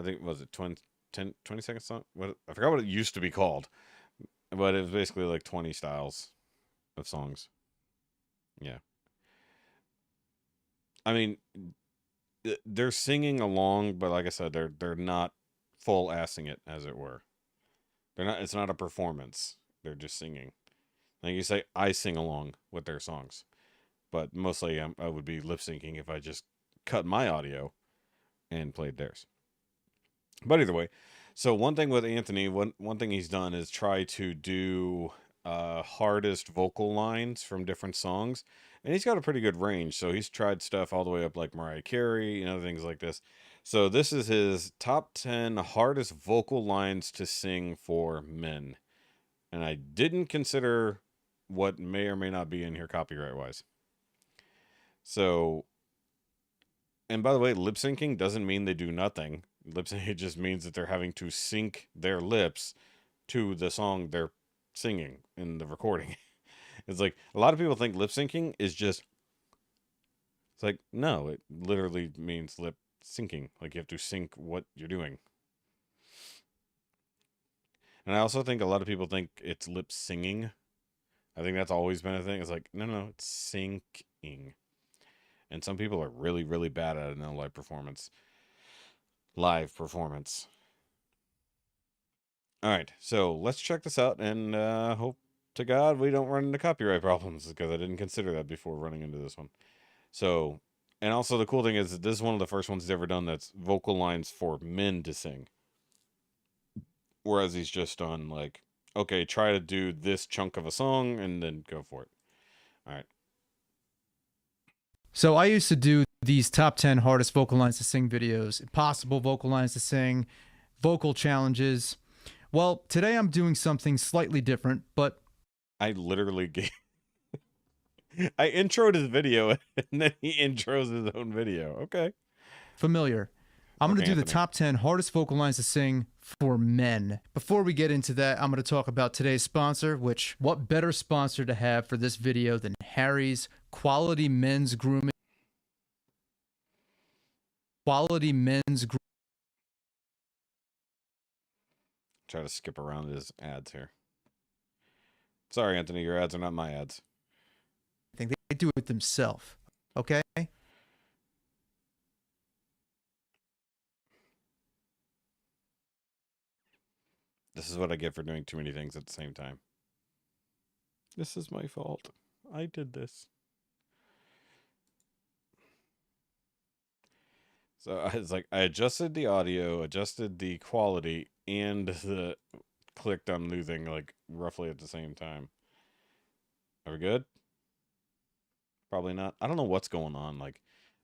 think, was it 20 seconds song? What, I forgot what it used to be called, but it was basically like 20 styles of songs. Yeah. I mean, they're singing along, but like I said, they're not full assing it, as it were. They're not. It's not a performance. They're just singing. Like you say, I sing along with their songs, but mostly I would be lip syncing if I just cut my audio and played theirs. But either way, so one thing with Anthony, one thing he's done is try to do hardest vocal lines from different songs, and he's got a pretty good range. So he's tried stuff all the way up like Mariah Carey and other things like this. So this is his top 10 hardest vocal lines to sing for men, and I didn't consider what may or may not be in here copyright wise. So, and by the way, lip syncing doesn't mean they do nothing. Lip syncing just means that they're having to sync their lips to the song they're singing in the recording. It's like a lot of people think lip syncing is just, it's like, no, it literally means lip syncing. Like you have to sync what you're doing. And I also think a lot of people think it's lip singing. I think that's always been a thing. It's like, no, it's syncing. And some people are really, really bad at it in a live performance. Live performance. All right, so let's check this out and hope to God we don't run into copyright problems because I didn't consider that before running into this one. So, and also the cool thing is that this is one of the first ones he's ever done that's vocal lines for men to sing. Whereas he's just done like, okay, try to do this chunk of a song and then go for it. All right. So I used to do these top 10 hardest vocal lines to sing videos, impossible vocal lines to sing, vocal challenges. Well, today I'm doing something slightly different, but I literally gave... I introed his video and then he intros his own video. Okay. familiar. I'm going to Okay, do the Anthony. top 10 hardest vocal lines to sing for men. Before we get into that, I'm going to talk about today's sponsor, which what better sponsor to have for this video than Harry's Quality Men's Grooming. Quality Men's Grooming. Try to skip around his ads here. Sorry, Anthony, your ads are not my ads. They do it themselves. Okay? This is what I get for doing too many things at the same time. This is my fault. I did this. So it's like I adjusted the audio, adjusted the quality, and the clicked on new thing like roughly at the same time. Are we good? Probably not. I don't know what's going on. Like,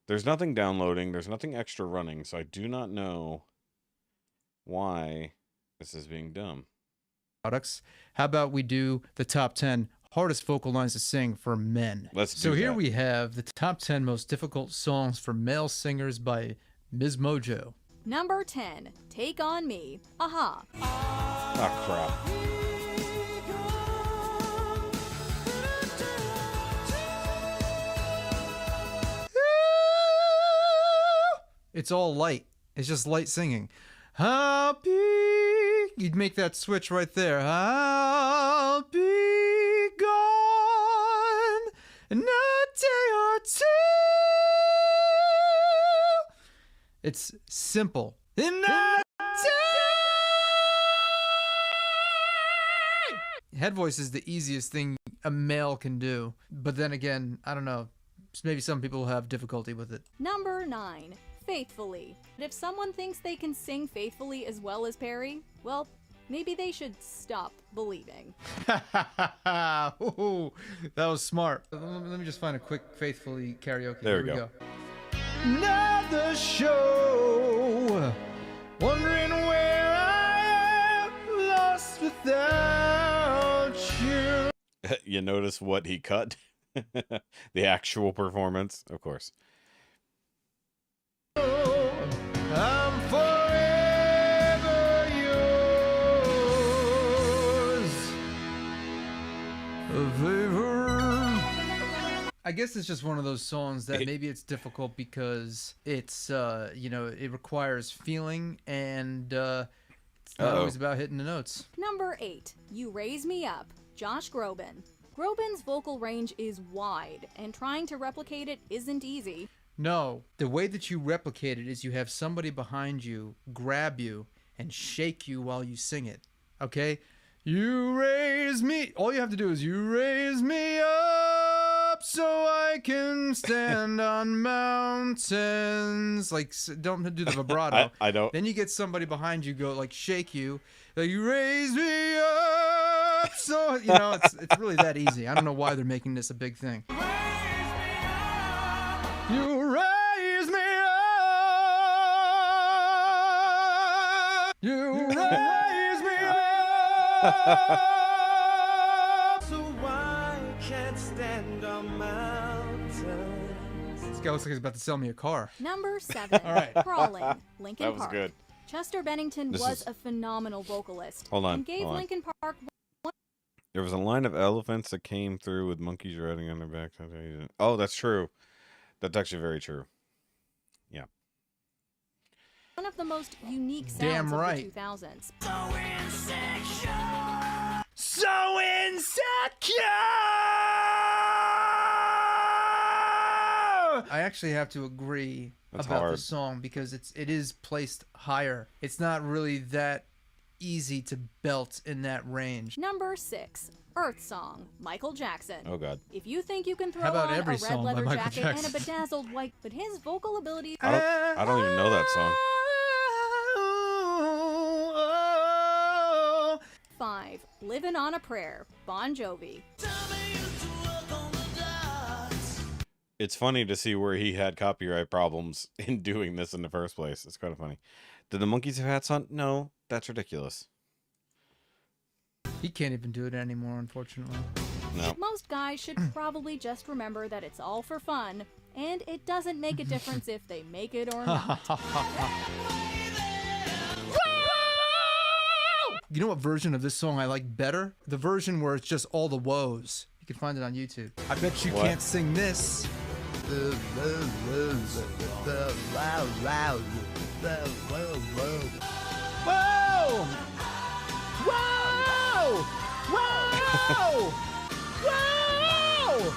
there's nothing downloading. There's nothing extra running. So I do not know why this is being dumb. Products. How about we do the top 10 hardest vocal lines to sing for men? Let's do So here that. we have the top 10 most difficult songs for male singers by Ms. Mojo. Number 10, Take On Me. Aha. Oh, crap. It's all light. It's just light singing. Happy. You'd make that switch right there. I'll be gone in a day or two. It's simple. In a day. Head voice is the easiest thing a male can do. But then again, I don't know. Maybe some people have difficulty with it. Number 9, Faithfully. If someone thinks they can sing faithfully as well as Perry, well, Maybe they should stop believing. Ooh, that was smart. Let me just find a quick Faithfully karaoke. There Here we go. Another show, wondering where I am, lost without you. You notice what he cut? The actual performance, of course. I'm forever yours. A favor. I guess it's just one of those songs that maybe it's difficult because it's it requires feeling and it's not always about hitting the notes. Number 8, You Raise Me Up, Josh Groban. Groban's vocal range is wide, and trying to replicate it isn't easy. No, the way that you replicate it is you have somebody behind you grab you and shake you while you sing it. Okay? You raise me. All you have to do is you raise me up so I can stand on mountains. Like, don't do the vibrato. I don't. Then you get somebody behind you go like shake you. Like, you raise me up. So it's really that easy. I don't know why they're making this a big thing. You raise me up. You raise me up. So I can't stand on mountains. This guy looks like he's about to sell me a car. Number 7, All right. Crawling, Linkin That was Park. good. Chester Bennington This was is- a phenomenal vocalist. Hold on, And gave hold on. Linkin Park There was a line of elephants that came through with monkeys riding on their backs. Oh, that's true. That's actually very true. Yeah. one of the most unique sounds Damn of right. the 2000s. So insecure. I actually have to agree That's about hard. the song because it is placed higher. It's not really that easy to belt in that range. Number 6, Earth Song, Michael Jackson. Oh, God. If you think you can throw How about on a every red song by leather Michael jacket and a Jackson? bedazzled white, but his vocal ability I don't even know that song. 5, Living on a Prayer, Bon Jovi. It's funny to see where he had copyright problems in doing this in the first place. It's kind of funny. Did the monkeys have hats on? No, that's ridiculous. He can't even do it anymore, unfortunately. No. Most guys should probably just remember that it's all for fun, and it doesn't make a difference if they make it or not. You know what version of this song I like better? The version where it's just all the woes. You can find it on YouTube. I bet you What? can't sing this. Whoa! Whoa! Whoa! Whoa!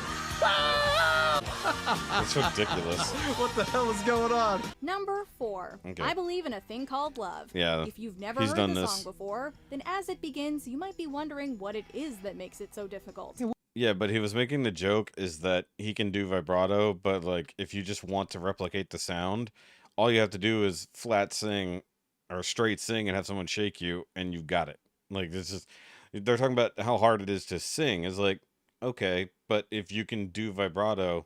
It's ridiculous. What the hell is going on? Number 4, Okay. I Believe in a Thing Called Love. Yeah, If you've never he's heard done the this. song before, then as it begins, you might be wondering what it is that makes it so difficult. Yeah, but he was making the joke is that he can do vibrato, but like if you just want to replicate the sound, all you have to do is flat sing or straight sing and have someone shake you and you've got it. Like this is they're talking about how hard it is to sing. It's like, okay, but if you can do vibrato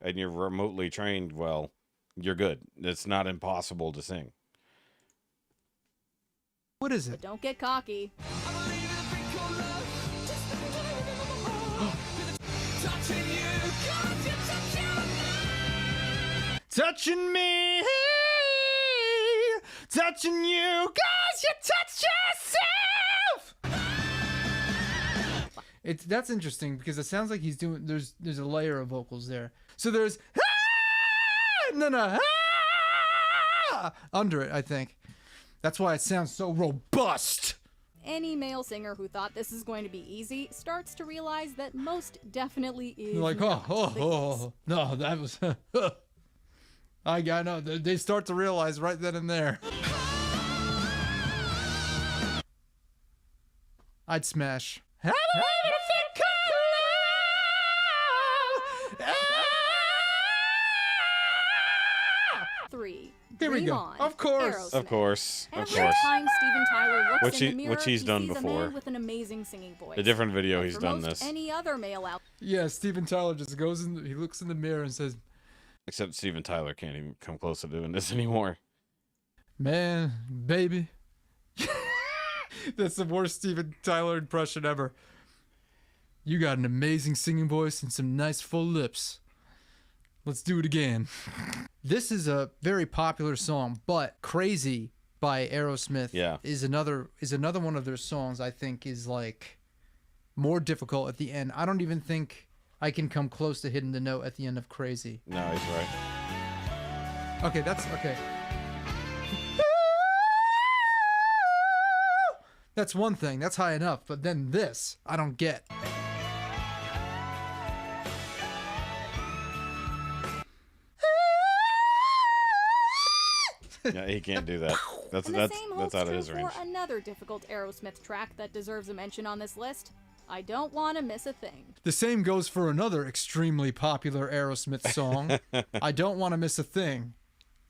and you're remotely trained well, you're good. It's not impossible to sing. What is But it? don't get cocky. Touching me, touching you, cause you touch yourself. That's interesting because it sounds like he's doing. There's a layer of vocals there. So there's and then a under it. I think that's why it sounds so robust. Any male singer who thought this is going to be easy starts to realize that most definitely is You're like, not oh, the case. no, that was. I know. They start to realize right then and there. I'd smash. 3. Here we Dream go. On, Of course. Aerosmith. Of course. Of Every course. time Steven Tyler looks Which in he- the mirror, which he's he done sees a before. man with an amazing singing voice. A different video And he's for done most this. any other male out Yeah, Steven Tyler just goes in. He looks in the mirror and says, Except Steven Tyler can't even come close to doing this anymore. "Man, baby." That's the worst Steven Tyler impression ever. "You got an amazing singing voice and some nice full lips. Let's do it again." This is a very popular song, but "Crazy" by Aerosmith is another one of their songs I think is like more difficult at the end. I don't even think I can come close to hitting the note at the end of "Crazy." No, he's right. Okay, that's okay. That's one thing. That's high enough. But then this, I don't get. Yeah, he can't do that. That's And the that's same that's holds out of true his range. for another difficult Aerosmith track that deserves a mention on this list. I Don't Want to Miss a Thing. The same goes for another extremely popular Aerosmith song, "I Don't Want to Miss a Thing."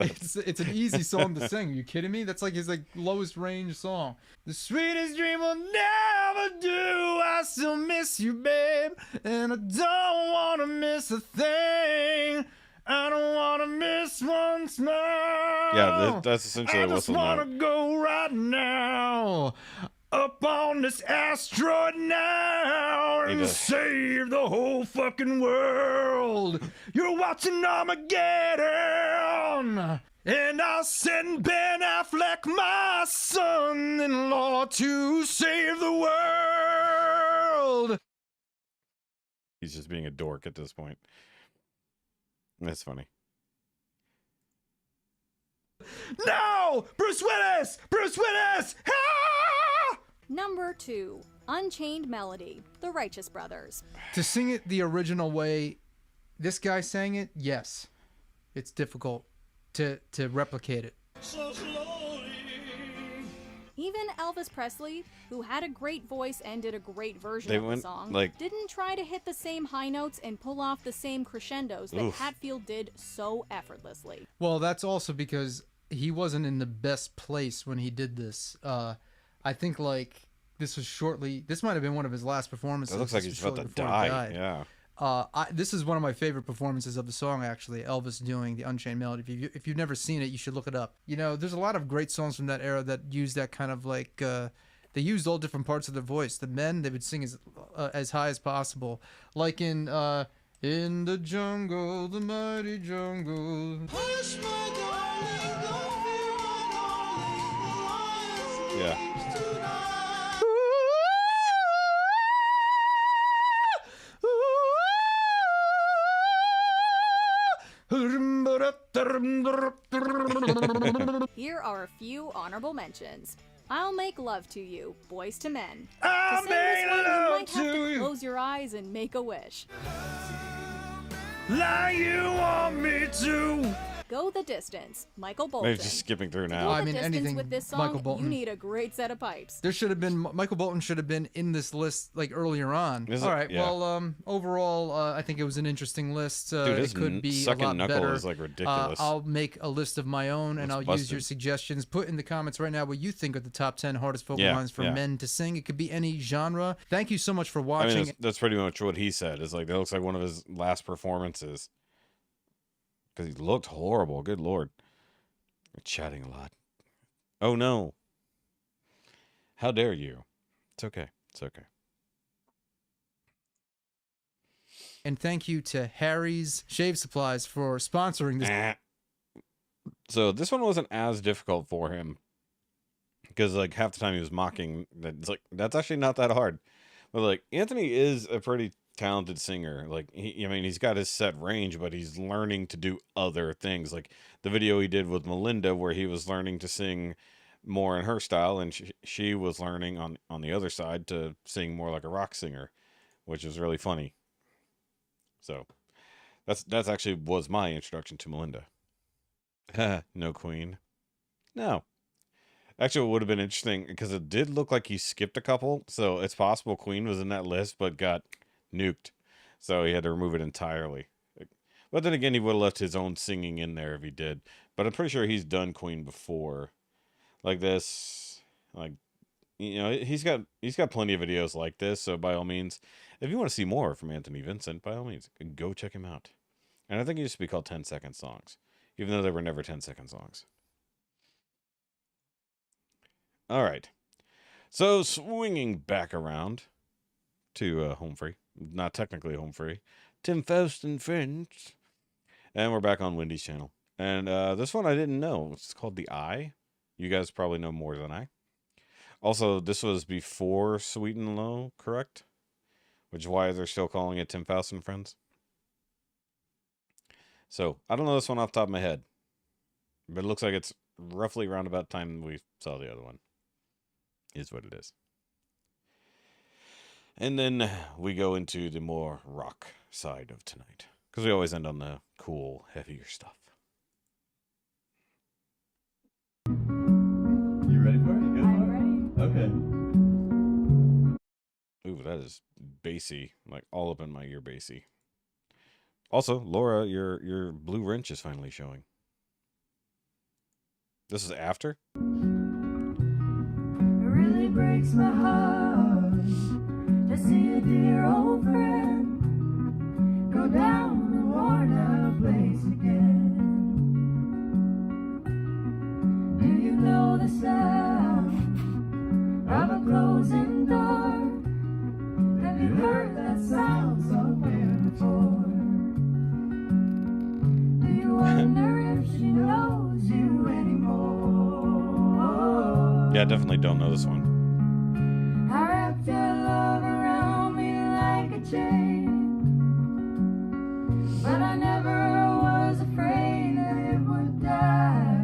It's an easy song to sing. Are you kidding me? That's like his lowest range song. "The sweetest dream will never do. I still miss you, babe, and I don't want to miss a thing. I don't want to miss one smile. Yeah, that's essentially I a just whistle want to note. go right now up on this asteroid now He and does. save the whole fucking world. You're watching Armageddon, and I'll send Ben Affleck, my son-in-law, to save the world." He's just being a dork at this point. That's funny. No! Bruce Willis! Bruce Willis! Ah! Number 2. Unchained Melody, The Righteous Brothers. To sing it the original way this guy sang it, yes. It's difficult to replicate it. Even Elvis Presley, who had a great voice and did a great version They of the went, song, like- didn't try to hit the same high notes and pull off the same crescendos that Oof. Hatfield did so effortlessly. Well, that's also because he wasn't in the best place when he did this. I think this might have been one of his last performances. It looks like This he's was about to shortly before he die. died. Yeah. This is one of my favorite performances of the song, actually. Elvis doing the Unchained Melody. If you've never seen it, you should look it up. You know, there's a lot of great songs from that era that use that kind of they used all different parts of their voice. The men, they would sing as high as possible, like in the jungle, the mighty jungle. Yeah. Here are a few honorable mentions. I'll Make Love to You, Boys to Men. I'll to sing this make one, you love might have to to you. close your eyes and make a wish. Like you want me to. Go the Distance, Michael Bolton. Maybe just skipping through To now. go I the mean, distance anything with this Michael song, Bolton. you need a great set of pipes. There should have been Michael Bolton should have been in this list earlier on. Is All it? right. Yeah. Well, overall, I think it was an interesting list. Dude, his it could be a sucking lot knuckle better. is ridiculous. I'll make a list of my own, and It's I'll use your busted. suggestions. Put in the comments right now what you think are the top 10 hardest vocal Yeah, lines for yeah. men to sing. It could be any genre. Thank you so much for I watching. mean, that's pretty much what he said. It's like that looks like one of his last performances. Because he looked horrible. Good lord. You're chatting a lot. Oh no. How dare you? It's okay. It's okay. And thank you to Harry's Shave Supplies for sponsoring this. So this one wasn't as difficult for him. Because half the time he was mocking that it's that's actually not that hard. But Anthony is a pretty talented singer. He's got his set range, but he's learning to do other things. Like the video he did with Melinda, where he was learning to sing more in her style, and she was learning on the other side to sing more like a rock singer, which was really funny. So that's actually was my introduction to Melinda. No Queen. No. Actually, it would have been interesting because it did look like he skipped a couple, so it's possible Queen was in that list but got nuked, so he had to remove it entirely. But then again, he would have left his own singing in there if he did. But I'm pretty sure he's done Queen before. Like this. Like, you know, he's got plenty of videos like this, so by all means, if you want to see more from Anthony Vincent, by all means, go check him out. And I think he used to be called 10-second songs, even though they were never 10-second songs. All right. So, swinging back around to home free. Not technically home free. Tim Faust and Friends. And we're back on Wendy's channel. And this one I didn't know. It's called The Eye. You guys probably know more than I. Also, this was before Sweet and Low, correct? Which is why they're still calling it Tim Faust and Friends. So, I don't know this one off the top of my head. But it looks like it's roughly around about the time we saw the other one. Is what it is. And then we go into the more rock side of tonight. Because we always end on the cool, heavier stuff. You ready for it? You good for it? Okay. Ooh, that is bassy. Like all up in my ear bassy. Also, Laura, your blue wrench is finally showing. This is after? It really breaks my heart to see a dear old friend go down the worn out place again. Do you know the sound of a closing door? Have you heard that sound somewhere before? Do you wonder if she knows you anymore? Yeah, I definitely don't know this one. I wrapped your love around me like a chain, but I never was afraid that it would die.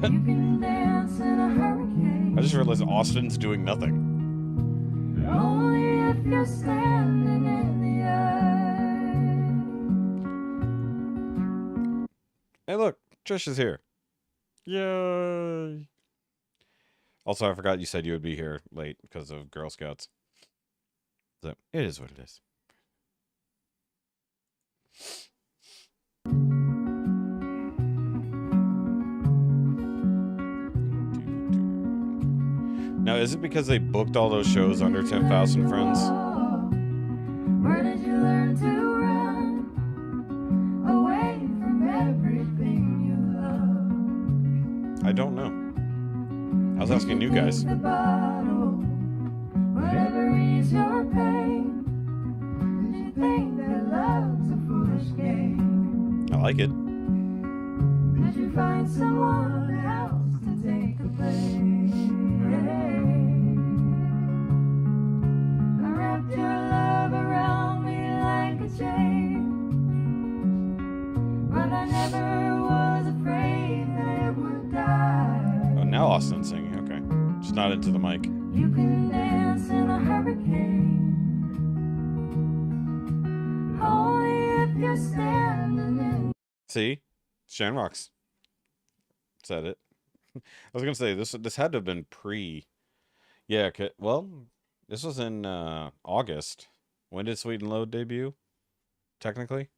You can dance in a hurricane, I just realized Austin's doing nothing. only if you're standing in the eye. Hey, look, Trish is here. Yay! Also, I forgot you said you would be here late because of Girl Scouts. So, it is what it is. Now, is it because they booked all those shows under 10,000 Friends? Where did you learn to run away from everything you love? I don't know. I was asking you guys. The bottle, whatever ease your pain. Did you think that love's a foolish game? I like it. Did you find someone else to take the blame? I wrapped your love around me like a chain, but I never was afraid that it would die. Oh, now Austin's singing. Okay. Just not into the mic. You can dance in a hurricane, only if you're standing in. See? Shamrocks said it. I was gonna say this had to have been pre. Yeah. Well, this was in August. When did Sweet and Low debut? Technically.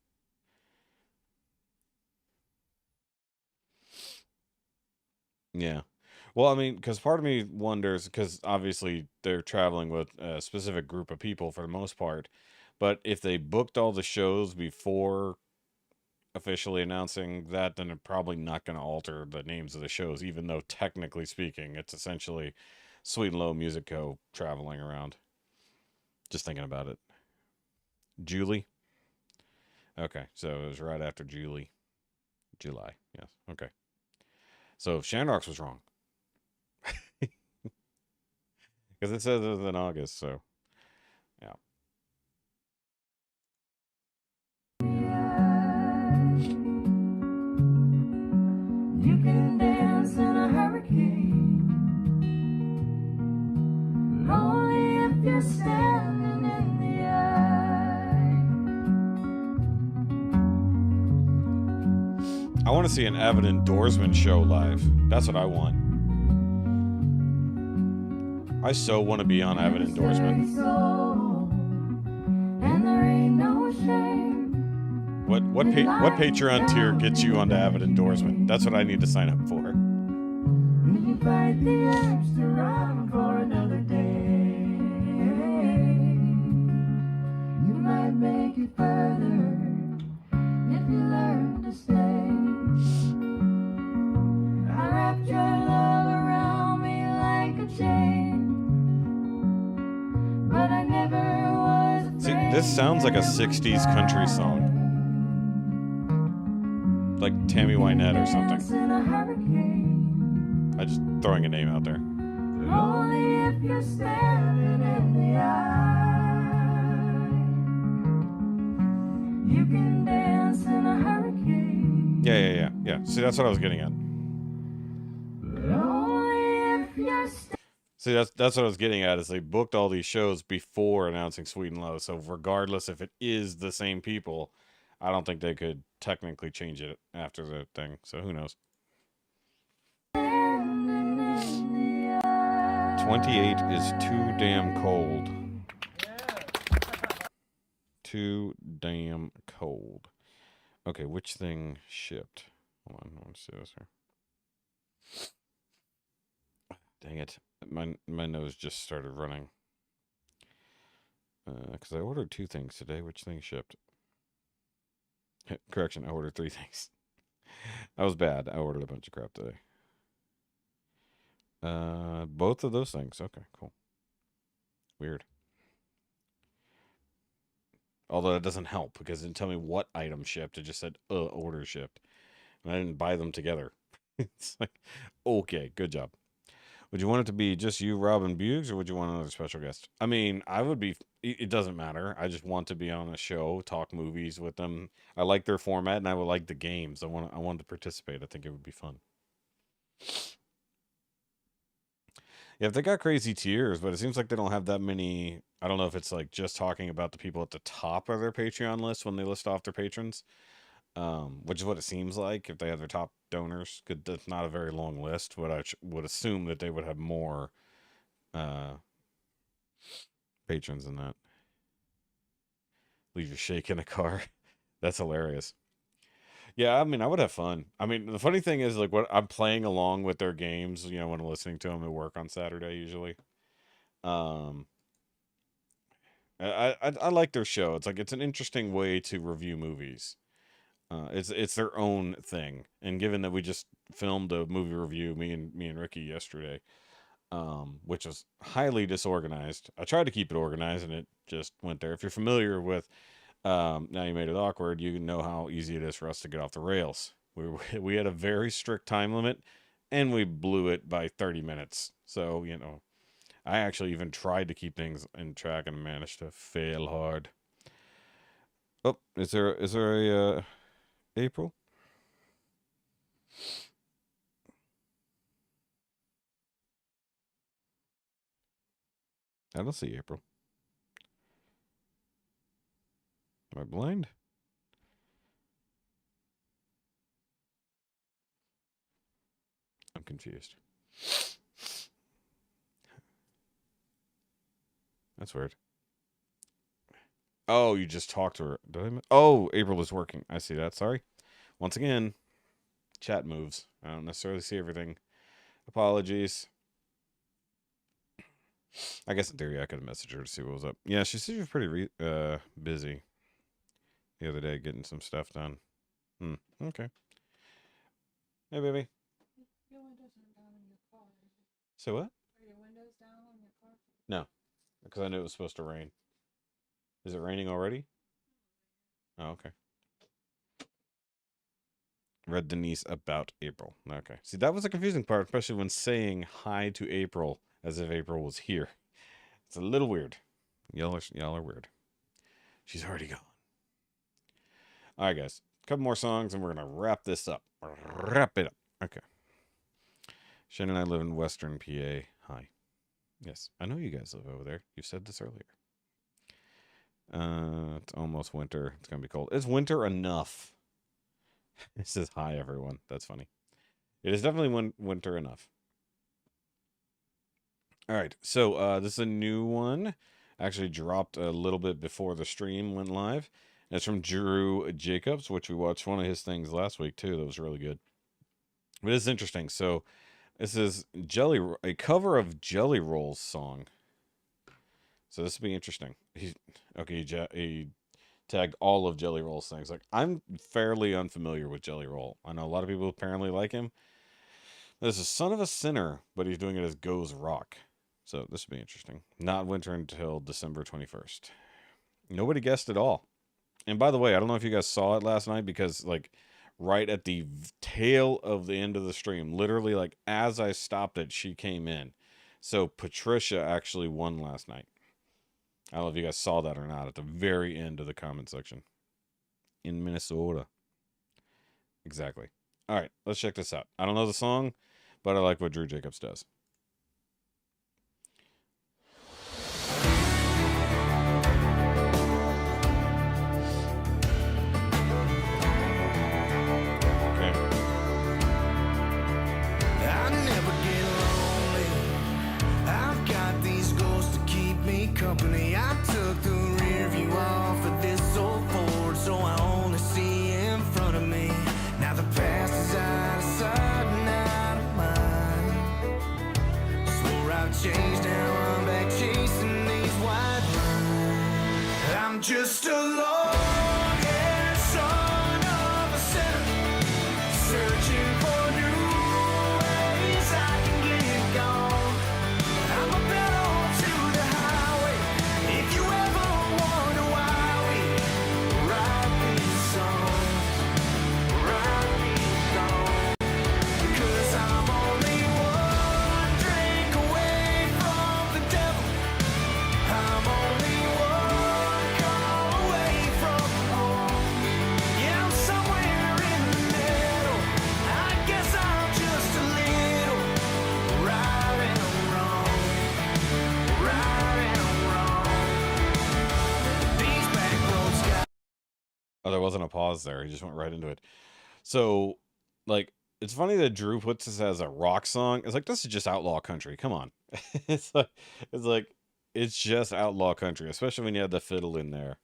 Yeah. Well, I mean, because part of me wonders, because obviously they're traveling with a specific group of people for the most part, but if they booked all the shows before officially announcing that, then they're probably not going to alter the names of the shows, even though technically speaking, it's essentially Sweet and Low Music Co. traveling around. Just thinking about it. Julie? Okay, so it was right after July. Yes, okay. So Shamrocks was wrong. Because it says it was in August, so yeah. You can dance in a hurricane, only if you're standing in the eye. I want to see an Avid endorsement show live. That's what I want. I so want to be on Avid endorsement. And there ain't no shame. What Patreon tier gets you onto Avid endorsement? That's what I need to sign up for. You fight the urge to run for another day. You might make it further if you learn to stay. I wrapped your love around me like a chain, but I never was afraid. See, this sounds like a 60s country song. Like Tammy Wynette or something. I'm just throwing a name out there. Only if you're standing in the eye. You can dance in a hurricane. Yeah. See, that's what I was getting at. Only if you're See, that's what I was getting at, is they booked all these shows before announcing Sweet and Low. So regardless if it is the same people, I don't think they could technically change it after the thing. So who knows? 28 is too damn cold. Too damn cold. Okay, which thing shipped? Hold on, I want to see this here. Dang it. My nose just started running. Because I ordered 2 things today. Which thing shipped? Correction, I ordered 3 things. I was bad. I ordered a bunch of crap today. Both of those things. Okay, cool. Weird. Although that doesn't help, because it didn't tell me what item shipped. It just said, order shipped. And I didn't buy them together. It's like, okay, good job. Would you want it to be just you, Rob, and Buggs, or would you want another special guest? I mean, I would be... It doesn't matter. I just want to be on a show, talk movies with them. I like their format, and I would like the games. I want to participate. I think it would be fun. Yeah, if they got crazy tiers, but it seems like they don't have that many... I don't know if it's like just talking about the people at the top of their Patreon list when they list off their patrons. Which is what it seems like if they have their top donors. That's not a very long list, but I would assume that they would have more patrons than that. Leave your shake in a car. That's hilarious. Yeah, I mean, I would have fun. I mean, the funny thing is, like, what I'm playing along with their games, you know, when I'm listening to them at work on Saturday, usually. I like their show. It's like, it's an interesting way to review movies. It's their own thing. And given that we just filmed a movie review, me and Ricky yesterday, which was highly disorganized. I tried to keep it organized, and it just went there. If you're familiar with Now You Made It Awkward, you know how easy it is for us to get off the rails. We had a very strict time limit, and we blew it by 30 minutes. So, you know, I actually even tried to keep things in track and managed to fail hard. Oh, is there a April? I don't see April. Am I blind? I'm confused. That's weird. Oh, you just talked to her. Oh, April is working. I see that. Sorry. Once again, chat moves. I don't necessarily see everything. Apologies. I guess in theory I could have messaged her to see what was up. Yeah, she said she was pretty busy the other day getting some stuff done. Okay. Hey, baby. Your windows aren't down in your car. So what? Are your windows down on your car? No, because I knew it was supposed to rain. Is it raining already? Oh, okay. Read Denise about April. Okay. See, that was a confusing part, especially when saying hi to April as if April was here. It's a little weird. Y'all are weird. She's already gone. All right, guys. A couple more songs, and we're going to wrap this up. Wrap it up. Okay. Shane and I live in Western PA. Hi. Yes, I know you guys live over there. You said this earlier. It's almost winter. It's going to be cold. It's winter enough. It says hi, everyone. That's funny. It is definitely winter enough. All right. So this is a new one. Actually dropped a little bit before the stream went live. It's from Drew Jacobs, which we watched one of his things last week too. That was really good. But it's interesting. So this is a cover of Jelly Roll's song. So this will be interesting. He tagged all of Jelly Roll's things. Like, I'm fairly unfamiliar with Jelly Roll. I know a lot of people apparently like him. This is Son of a Sinner, but he's doing it as Goes Rock. So this will be interesting. Not winter until December 21st. Nobody guessed at all. And by the way, I don't know if you guys saw it last night, because like right at the tail of the end of the stream, literally like as I stopped it, she came in. So Patricia actually won last night. I don't know if you guys saw that or not at the very end of the comment section. In Minnesota. Exactly. All right, let's check this out. I don't know the song, but I like what Drew Jacobs does. I never get lonely. I've got these goals to keep me company. I took the rear view off of this old Ford, so I only see in front of me. Now the past is out of sight and out of mind. Swore I'd change, now I'm back chasing these white lines. I'm just a long-haired son of a sinner, searching for new ways I can get gone. I'm a pedal to the highway. If you ever wonder why we write these songs, write these songs, because I'm only one drink away from the devil. I'm only one call away from home. Yeah, I'm somewhere in the middle. I guess I'm just a little right and wrong, right and wrong. These back roads got. Oh, there wasn't a pause there. He just went right into it. So, like, it's funny that Drew puts this as a rock song. It's like, this is just outlaw country. Come on. it's like, it's like, it's just outlaw country, especially when you have the fiddle in there.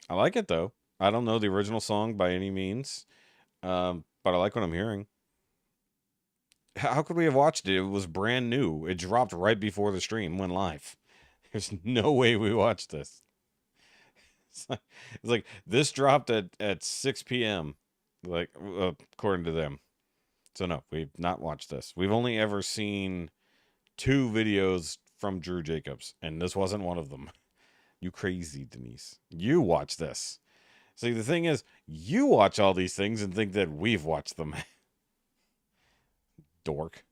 I like it though. I don't know the original song by any means, but I like what I'm hearing. How could we have watched it? It was brand new. It dropped right before the stream went live. There's no way we watched this. It's like this dropped at 6 p.m. like according to them. So no, we've not watched this. We've only ever seen 2 videos from Drew Jacobs, and this wasn't one of them. You crazy, Denise. You watch this. See, the thing is, you watch all these things and think that we've watched them. Dork.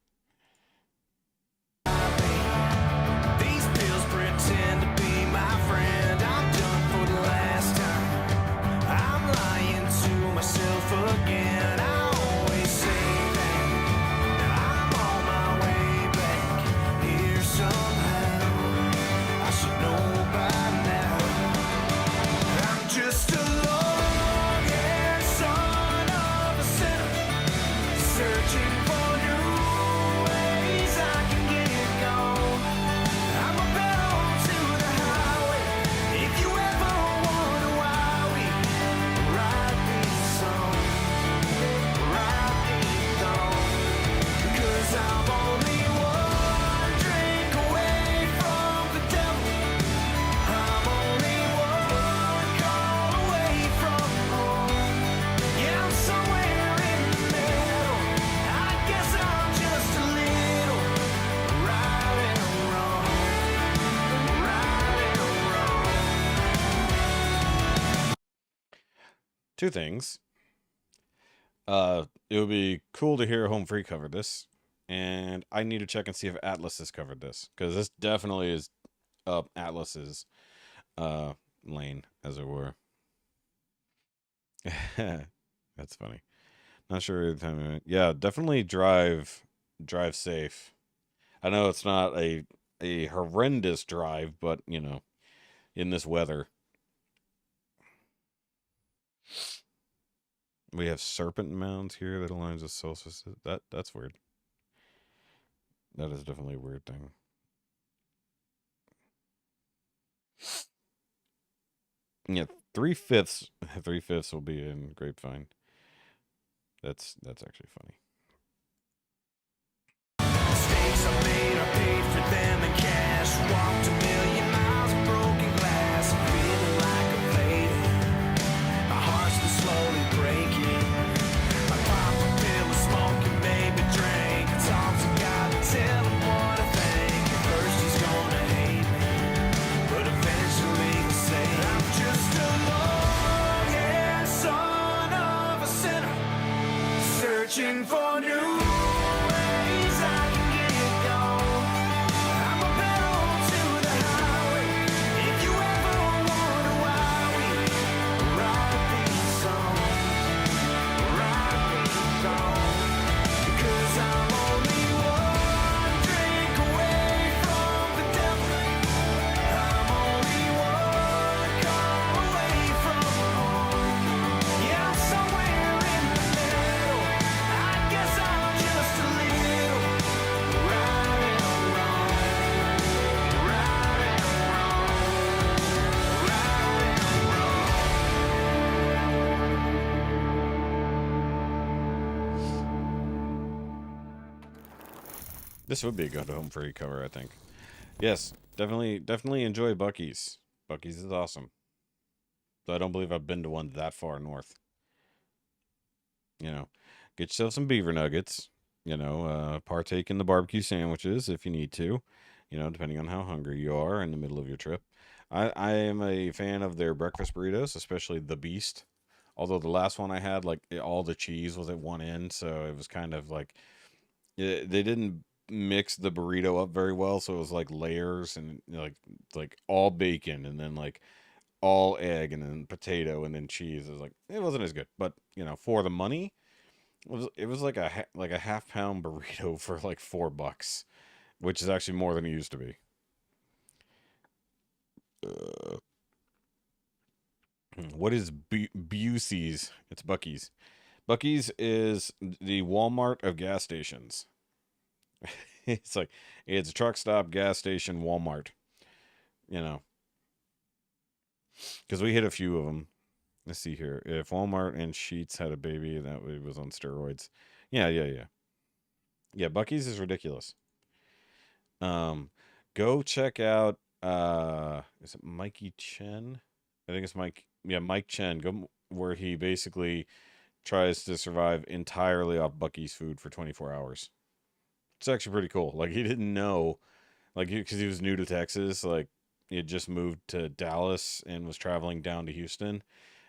These pills pretend to be my friend. I'm done for the last time. I'm lying to myself again. I always say that I'm on my way back here somehow. I should know by now. I'm just a long-haired son of a sinner, searching for new ways I can get gone. I'm a pedal to the highway. If you ever wonder why we write these songs, write these songs, because I'm only one drink away from the devil. I'm only one call away from home. Yeah, I'm somewhere in the middle. I guess I'm just a little right and wrong, right and wrong. 2 things. It would be cool to hear Home Free cover this, and I need to check and see if Atlas has covered this, because this definitely is up Atlas's lane, as it were. That's funny. Not sure every time. Yeah, definitely drive safe. I know it's not a horrendous drive, but you know, in this weather. We have serpent mounds here that aligns with solstices. That's weird. That is definitely a weird thing. Yeah, 3/5 3/5 will be in Grapevine. That's actually funny. Mistakes I made, I paid for them in cash. Walked 1,000,000 miles of broken glass, feeling like a faded. My heart's been slowly breaking. I popped a pill of smoke and maybe drank. Talk to God and tell him what I think. At first he's gonna hate me, but eventually he'll say I'm just a long-haired son of a sinner, searching for new ways I can get gone. I'm a pedal to the highway. If you ever wonder why we write these songs, write these songs, because I'm only one drink away from the devil. I'm only one call away from home. Yeah, I'm somewhere in the middle. I guess I'm just a little right and wrong, right and wrong, right and wrong. This would be a good home free cover, I think. Yes, definitely enjoy Buc-ee's. Buc-ee's is awesome. Though I don't believe I've been to one that far north. You know, get yourself some beaver nuggets. Partake in the barbecue sandwiches if you need to. Depending on how hungry you are in the middle of your trip. I am a fan of their breakfast burritos, especially the Beast. Although the last one I had, like all the cheese was at one end, so it was kind of like they didn't mix the burrito up very well, so it was like layers and like all bacon and then like all egg and then potato and then cheese. It was like it wasn't as good, but for the money, it was like a half-pound burrito for like $4, which is actually more than it used to be. What is Busey's? It's Buc-ee's. Buc-ee's is the Walmart of gas stations. It's like it's a truck stop, gas station, Walmart. Because we hit a few of them. Let's see here. If Walmart and Sheetz had a baby, that was on steroids. Yeah. Yeah, Buc-ee's is ridiculous. Go check out is it Mikey Chen? I think it's Mike. Yeah, Mike Chen. Go where he basically tries to survive entirely off Buc-ee's food for 24 hours. It's actually pretty cool. Like he didn't know, like because he was new to Texas. Like he had just moved to Dallas and was traveling down to Houston,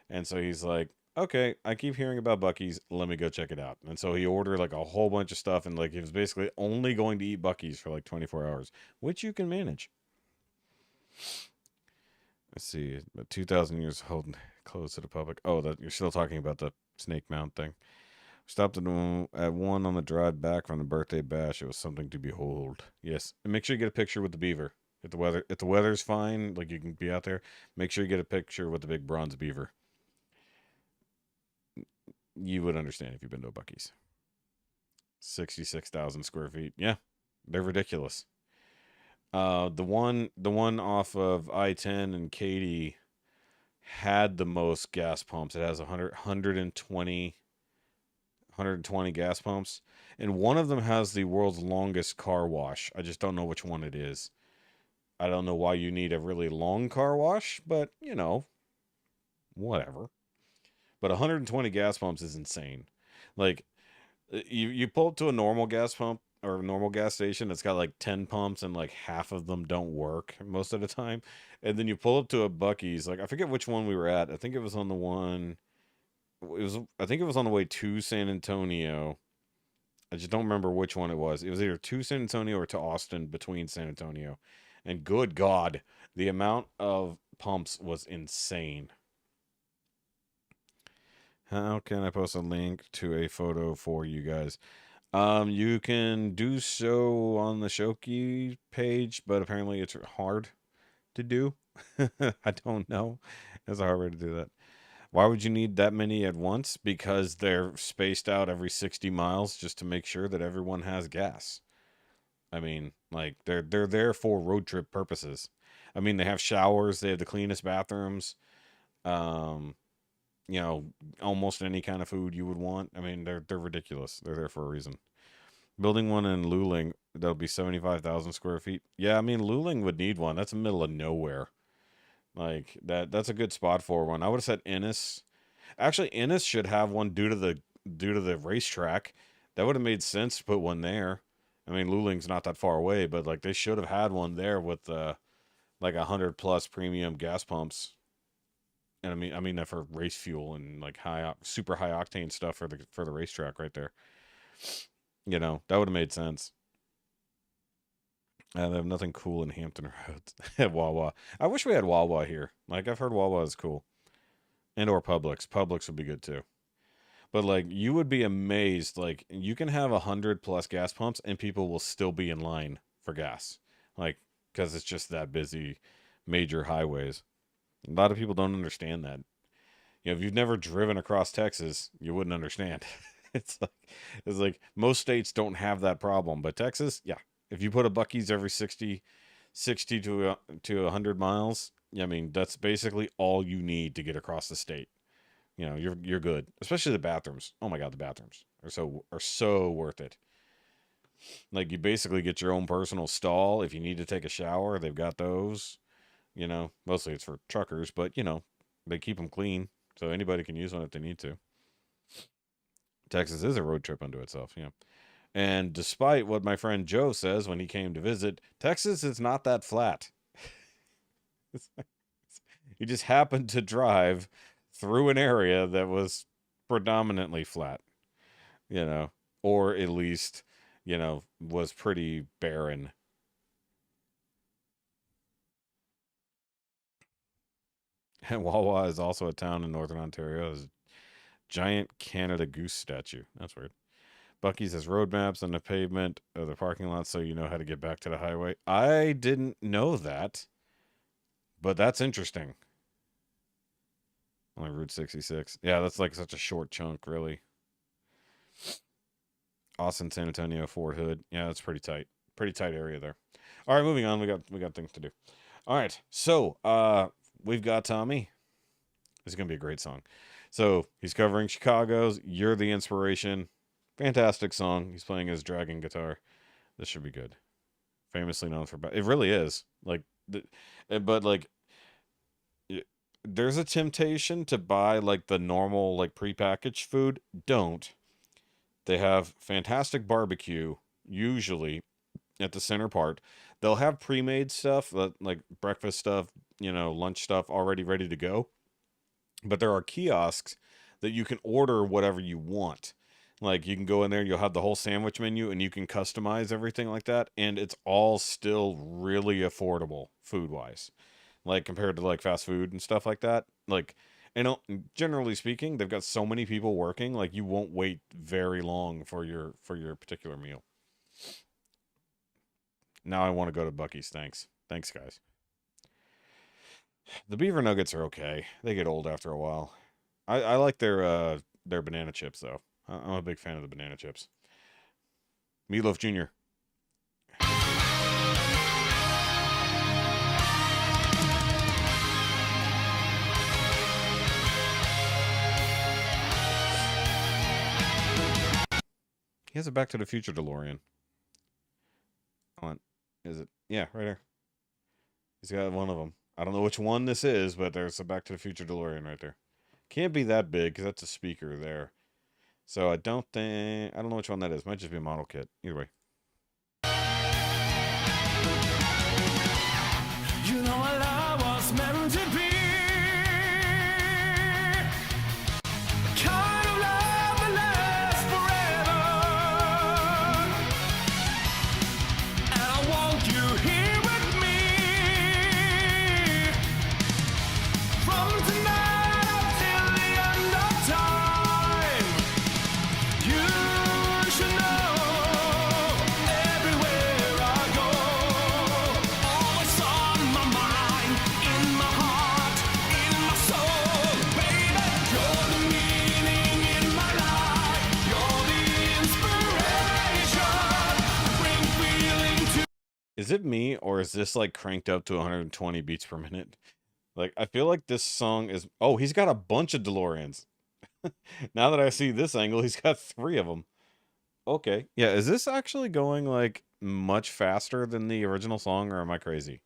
and so he's like, okay, I keep hearing about Buc-ee's. Let me go check it out. And so he ordered like a whole bunch of stuff, and like he was basically only going to eat Buc-ee's for like 24 hours, which you can manage. Let's see, about 2,000 years old, closed to the public. Oh, that you're still talking about the Snake Mound thing. Stopped at one on the drive back from the birthday bash. It was something to behold. Yes, and make sure you get a picture with the beaver. If the weather's fine, like you can be out there, make sure you get a picture with the big bronze beaver. You would understand if you've been to a Buc-ee's. 66,000 square feet. Yeah, they're ridiculous. The one off of I-10 and Katy had the most gas pumps. It has 120 gas pumps, and one of them has the world's longest car wash. I just don't know which one it is. I don't know why you need a really long car wash, but whatever. But 120 gas pumps is insane. Like you pull up to a normal gas pump or a normal gas station that's got like 10 pumps and like half of them don't work most of the time. And then you pull up to a Buc-ee's, like I forget which one we were at. I think it was on the one I think it was on the way to San Antonio. I just don't remember which one it was. It was either to San Antonio or to Austin between San Antonio. And good God, the amount of pumps was insane. How can I post a link to a photo for you guys? You can do so on the Shoki page, but apparently it's hard to do. I don't know. It's a hard way to do that. Why would you need that many at once? Because they're spaced out every 60 miles just to make sure that everyone has gas. I mean, like they're there for road trip purposes. I mean, they have showers, they have the cleanest bathrooms. You know, almost any kind of food you would want. I mean, they're ridiculous. They're there for a reason. Building one in Luling, that'll be 75,000 square feet. Yeah, I mean, Luling would need one. That's the middle of nowhere. Like that's a good spot for one. I would have said Ennis. Actually, Ennis should have one due to the racetrack. That would have made sense to put one there. I mean, Luling's not that far away, but like they should have had one there with like 100+ premium gas pumps. And I mean that for race fuel and like super high octane stuff for the racetrack right there. You know, that would have made sense. They have nothing cool in Hampton Roads. Wawa. I wish we had Wawa here. Like I've heard Wawa is cool. And or Publix. Publix would be good too. But like you would be amazed. Like you can have 100+ gas pumps and people will still be in line for gas. Like because it's just that busy, major highways. A lot of people don't understand that. You know, if you've never driven across Texas, you wouldn't understand. it's like most states don't have that problem, but Texas, yeah. If you put a Buc-ee's every 60 to 100 miles, I mean that's basically all you need to get across the state. You know, you're good. Especially the bathrooms. Oh my god, the bathrooms are so worth it. Like you basically get your own personal stall if you need to take a shower. They've got those. You know, mostly it's for truckers, but you know, they keep them clean, so anybody can use one if they need to. Texas is a road trip unto itself, yeah. And despite what my friend Joe says when he came to visit, Texas is not that flat. He just happened to drive through an area that was predominantly flat, you know, or at least, you know, was pretty barren. And Wawa is also a town in northern Ontario. There's a giant Canada Goose statue. That's weird. Buc-ee's has road maps on the pavement of the parking lot so you know how to get back to the highway. I didn't know that, but that's interesting. Only Route 66. Yeah, that's like such a short chunk, really. Austin, San Antonio, Fort Hood. Yeah, that's pretty tight. Pretty tight area there. All right, moving on. We got things to do. All right, so we've got Tommy. This is gonna be a great song. So he's covering Chicago's "You're the Inspiration." Fantastic song. He's playing his dragon guitar. This should be good. Famously known for it really is like, but like, there's a temptation to buy like the normal like prepackaged food. Don't. They have fantastic barbecue usually at the center part. They'll have pre-made stuff like breakfast stuff, you know, lunch stuff already ready to go. But there are kiosks that you can order whatever you want. Like you can go in there and you'll have the whole sandwich menu and you can customize everything like that. And it's all still really affordable food-wise. Like compared to like fast food and stuff like that. Like, and generally speaking, they've got so many people working, like you won't wait very long for your particular meal. Now I want to go to Buc-ee's. Thanks, guys. The beaver nuggets are okay. They get old after a while. I like their banana chips though. I'm a big fan of the banana chips. Meatloaf Jr. He has a Back to the Future DeLorean. Hold on. Is it? Yeah, right here. He's got one of them. I don't know which one this is, but there's a Back to the Future DeLorean right there. Can't be that big because that's a speaker there. So I don't know which one that is. Might just be a model kit. Either way. You know our love was meant to be a kind of love that lasts forever. And I want you here with me from tonight until the end of time. You should know everywhere I go, always on my mind, in my heart, in my soul, baby. You're the meaning in my life. You're the inspiration. Bring feeling to. Is it me or is this like cranked up to 120 beats per minute? Like, I feel like this song is... Oh, he's got a bunch of DeLoreans. Now that I see this angle, he's got 3 of them. Okay. Yeah, is this actually going, like, much faster than the original song, or am I crazy?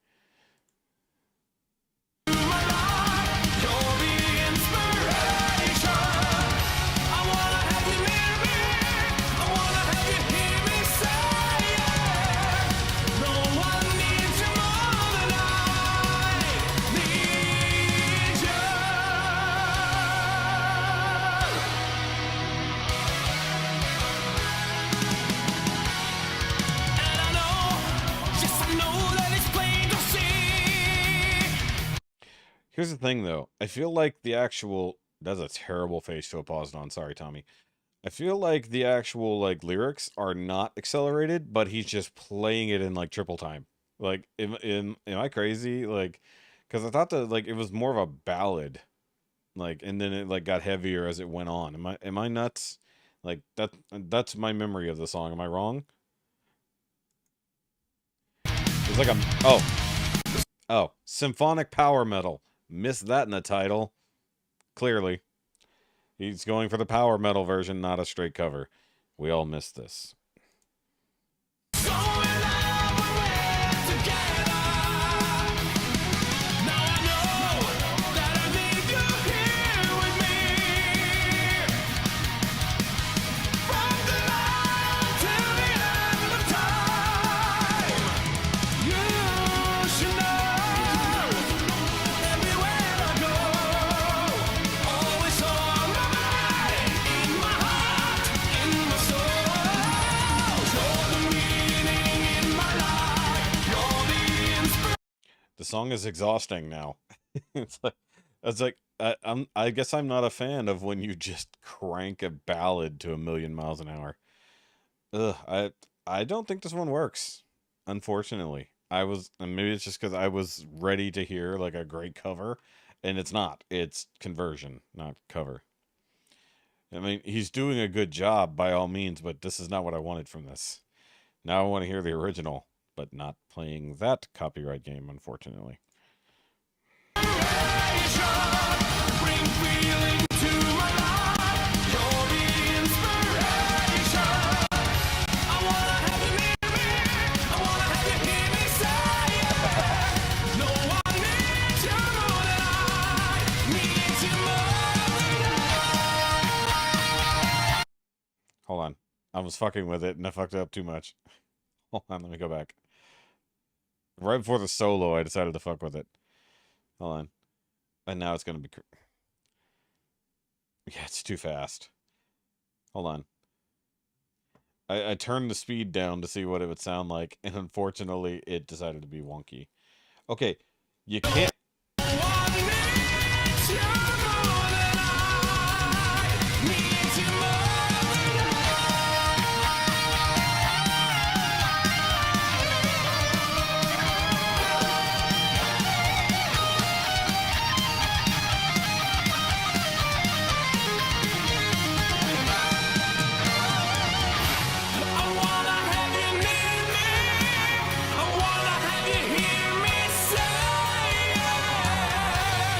Here's the thing, though. I feel like the actual... That's a terrible face to have paused on. Sorry, Tommy. I feel like the actual, like, lyrics are not accelerated, but he's just playing it in, like, triple time. Like, am I crazy? Like, because I thought that, like, it was more of a ballad. Like, and then it, like, got heavier as it went on. Am I nuts? Like, that's my memory of the song. Am I wrong? It's like a... Oh, symphonic power metal. Missed that in the title. Clearly. He's going for the power metal version, not a straight cover. We all missed this. The song is exhausting now. It's like I guess I'm not a fan of when you just crank a ballad to 1,000,000 miles an hour. Ugh, I don't think this one works. Unfortunately, and maybe it's just because I was ready to hear like a great cover, and it's not. It's conversion, not cover. I mean, he's doing a good job by all means, but this is not what I wanted from this. Now I want to hear the original, but not playing that copyright game, unfortunately. Hold on. I was fucking with it, and I fucked it up too much. Hold on, let me go back. Right before the solo, I decided to fuck with it. Hold on. And now it's going to be... Yeah, it's too fast. Hold on. I turned the speed down to see what it would sound like, and unfortunately, it decided to be wonky. Okay, you can't...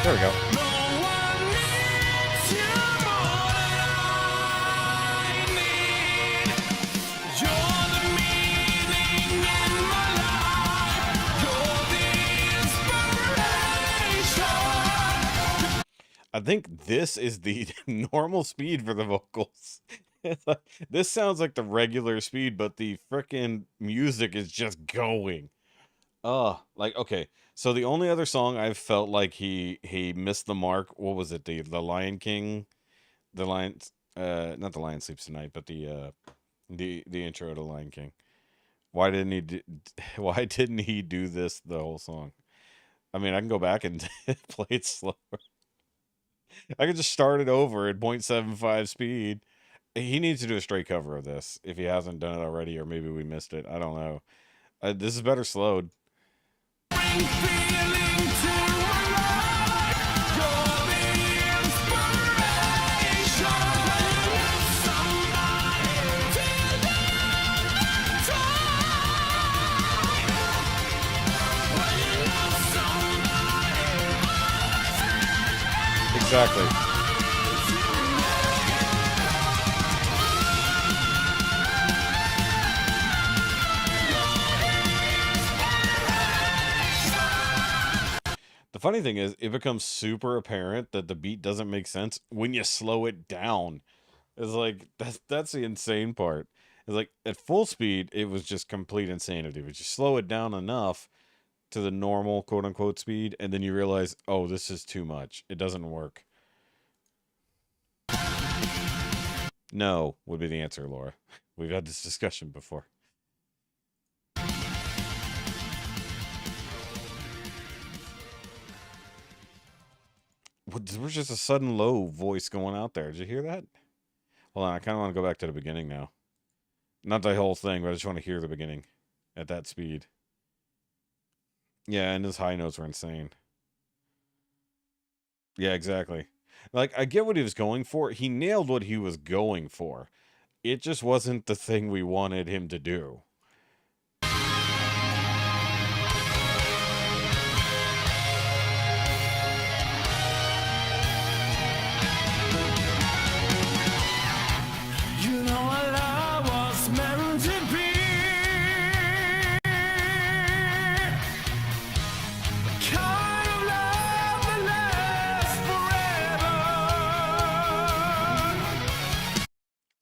There we go. I think this is the normal speed for the vocals. This sounds like the regular speed, but the frickin' music is just going. Like, okay. So the only other song I've felt like he missed the mark, what was it? The Lion King, the Lion, not the Lion Sleeps Tonight, but the intro to Lion King. Why didn't he do this the whole song? I mean, I can go back and play it slower. I could just start it over at 0.75 speed. He needs to do a straight cover of this if he hasn't done it already, or maybe we missed it. I don't know. This is better slowed. exactly. The funny thing is, it becomes super apparent that the beat doesn't make sense when you slow it down. It's like that's the insane part. It's like at full speed, it was just complete insanity. But you slow it down enough to the normal quote unquote speed, and then you realize, oh, this is too much. It doesn't work. No would be the answer, Laura. We've had this discussion before. There was just a sudden low voice going out there. Did you hear that? Hold on, I kind of want to go back to the beginning now. Not the whole thing, but I just want to hear the beginning at that speed. Yeah, and his high notes were insane. Yeah, exactly. Like, I get what he was going for. He nailed what he was going for. It just wasn't the thing we wanted him to do. You know our love was meant to be. Kind of love that lasts forever.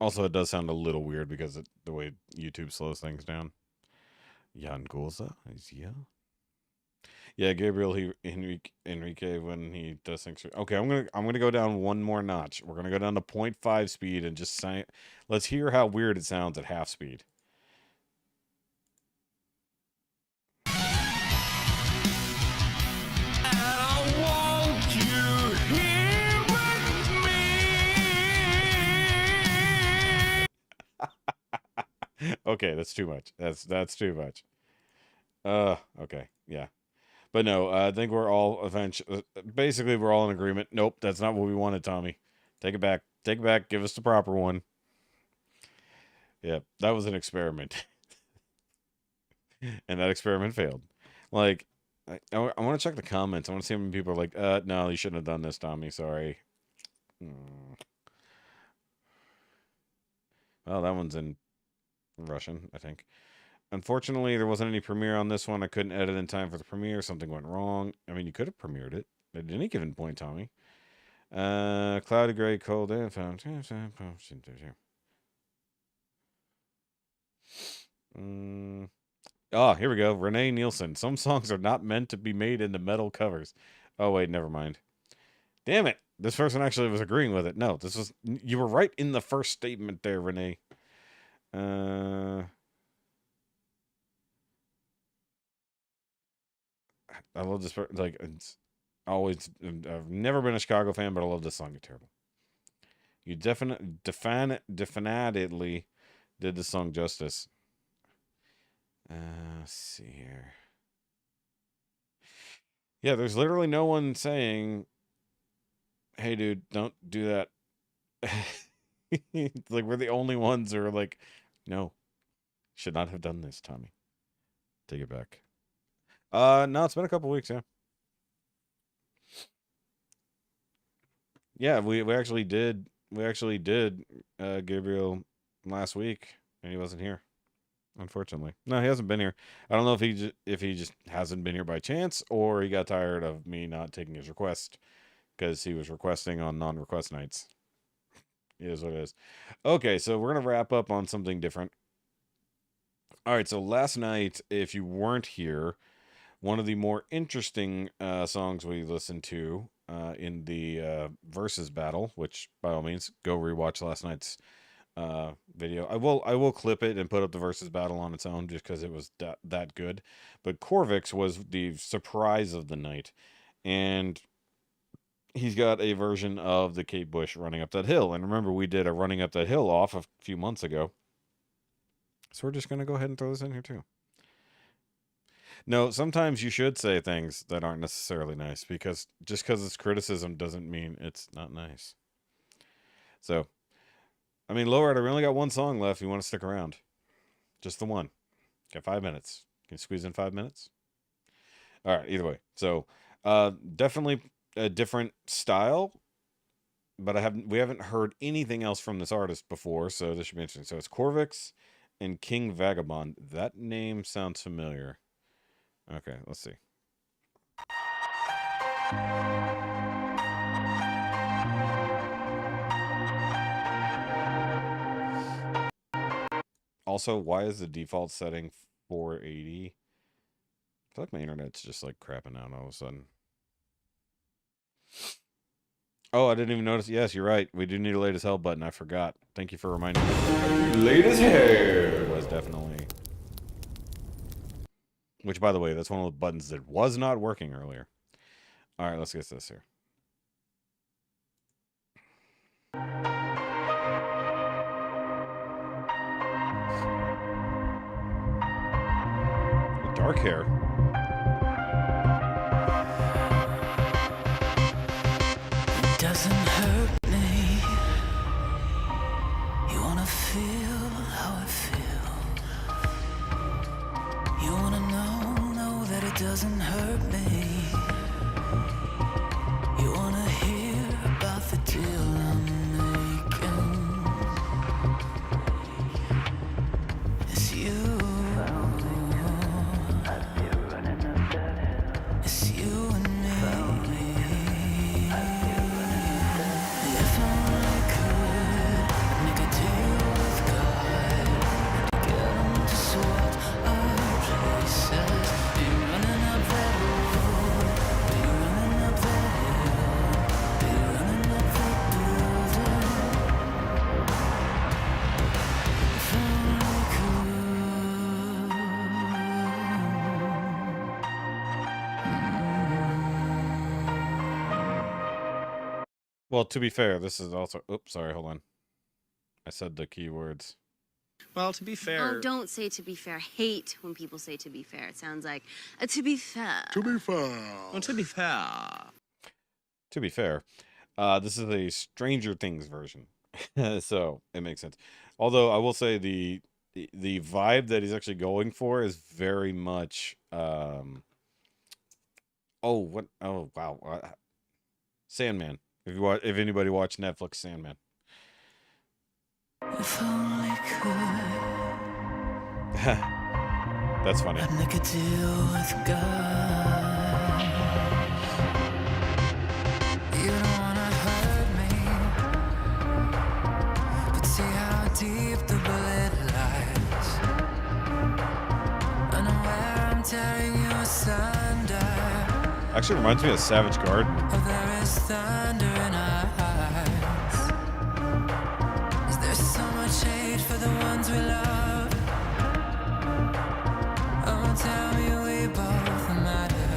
Also, it does sound a little weird because of the way YouTube slows things down. Jan Golza is yeah, Gabriel Enrique when he does things. Okay, I'm gonna go down one more notch. We're gonna go down to 0.5 speed and just let's hear how weird it sounds at half speed. I want you here with me. Okay, that's too much. That's too much. Okay, yeah. But no, I think we're all basically we're all in agreement. Nope, that's not what we wanted, Tommy. Take it back. Take it back. Give us the proper one. Yep, that was an experiment. And that experiment failed. Like, I want to check the comments. I want to see how many people are like, no, you shouldn't have done this, Tommy. Sorry. Well, that one's in Russian, I think. Unfortunately, there wasn't any premiere on this one. I couldn't edit in time for the premiere. Something went wrong. I mean, you could have premiered it at any given point, Tommy. Cloudy, gray, cold, and oh, here we go. Renee Nielsen. Some songs are not meant to be made into metal covers. Oh, wait, never mind. Damn it. This person actually was agreeing with it. No, you were right in the first statement there, Renee. I love this. Like, it's always. I've never been a Chicago fan, but I love this song. It's terrible. You definitely did the song justice. Let's see here. Yeah, there's literally no one saying, "Hey, dude, don't do that." Like, we're the only ones who are like, "No, should not have done this, Tommy. Take it back." No, it's been a couple weeks, yeah. Yeah, we actually did Gabriel last week, and he wasn't here, unfortunately. No, he hasn't been here. I don't know if he just hasn't been here by chance, or he got tired of me not taking his request because he was requesting on non-request nights. It is what it is. Okay, so we're gonna wrap up on something different. All right, so last night, if you weren't here, one of the more interesting songs we listened to in the versus battle, which by all means go rewatch last night's video. I will clip it and put up the versus battle on its own just because it was that good. But Corvix was the surprise of the night, and he's got a version of the Kate Bush Running Up That Hill. And remember, we did a Running Up That Hill off a few months ago, so we're just gonna go ahead and throw this in here too. No, sometimes you should say things that aren't necessarily nice, because just because it's criticism doesn't mean it's not nice. So, I mean, Lowrider, we only got one song left. You want to stick around? Just the one. Got 5 minutes. Can you squeeze in 5 minutes? All right, either way. So, definitely a different style. but we haven't heard anything else from this artist before, so this should be interesting. So it's Corvix and King Vagabond. That name sounds familiar. Okay, let's see. Also, why is the default setting 480? I feel like my internet's just like crapping out all of a sudden. Oh, I didn't even notice. Yes, you're right. We do need a late as hell button. I forgot. Thank you for reminding me. Late as hell. It was definitely. Which, by the way, that's one of the buttons that was not working earlier. All right, let's get this here. Dark hair. It doesn't hurt me. You wanna feel how I feel. You wanna know that it doesn't hurt me. You wanna hear about the deal I'm making. It's you. It's you and me. If I only could make a deal with God, get him to swap our places. Be running up that road, be running up that hill, be running up that building. If I only could. Well, to be fair, this is also. Oops, sorry, hold on. I said the keywords. Well, to be fair. Oh, don't say to be fair. I hate when people say to be fair. It sounds like to be fair. Well, to be fair. To be fair, this is a Stranger Things version, so it makes sense. Although I will say the vibe that he's actually going for is very much. Oh, what? Oh, wow. Sandman. If anybody watched Netflix, Sandman. If only could. That's funny. I'd make a deal with God. You don't wanna hurt me, but see how deep the bullet lies. Unaware I'm tearing you asunder. Actually reminds me of Savage Garden. Oh, there is thunder in our eyes. Is there so much hate for the ones we love? Oh, tell me we both matter,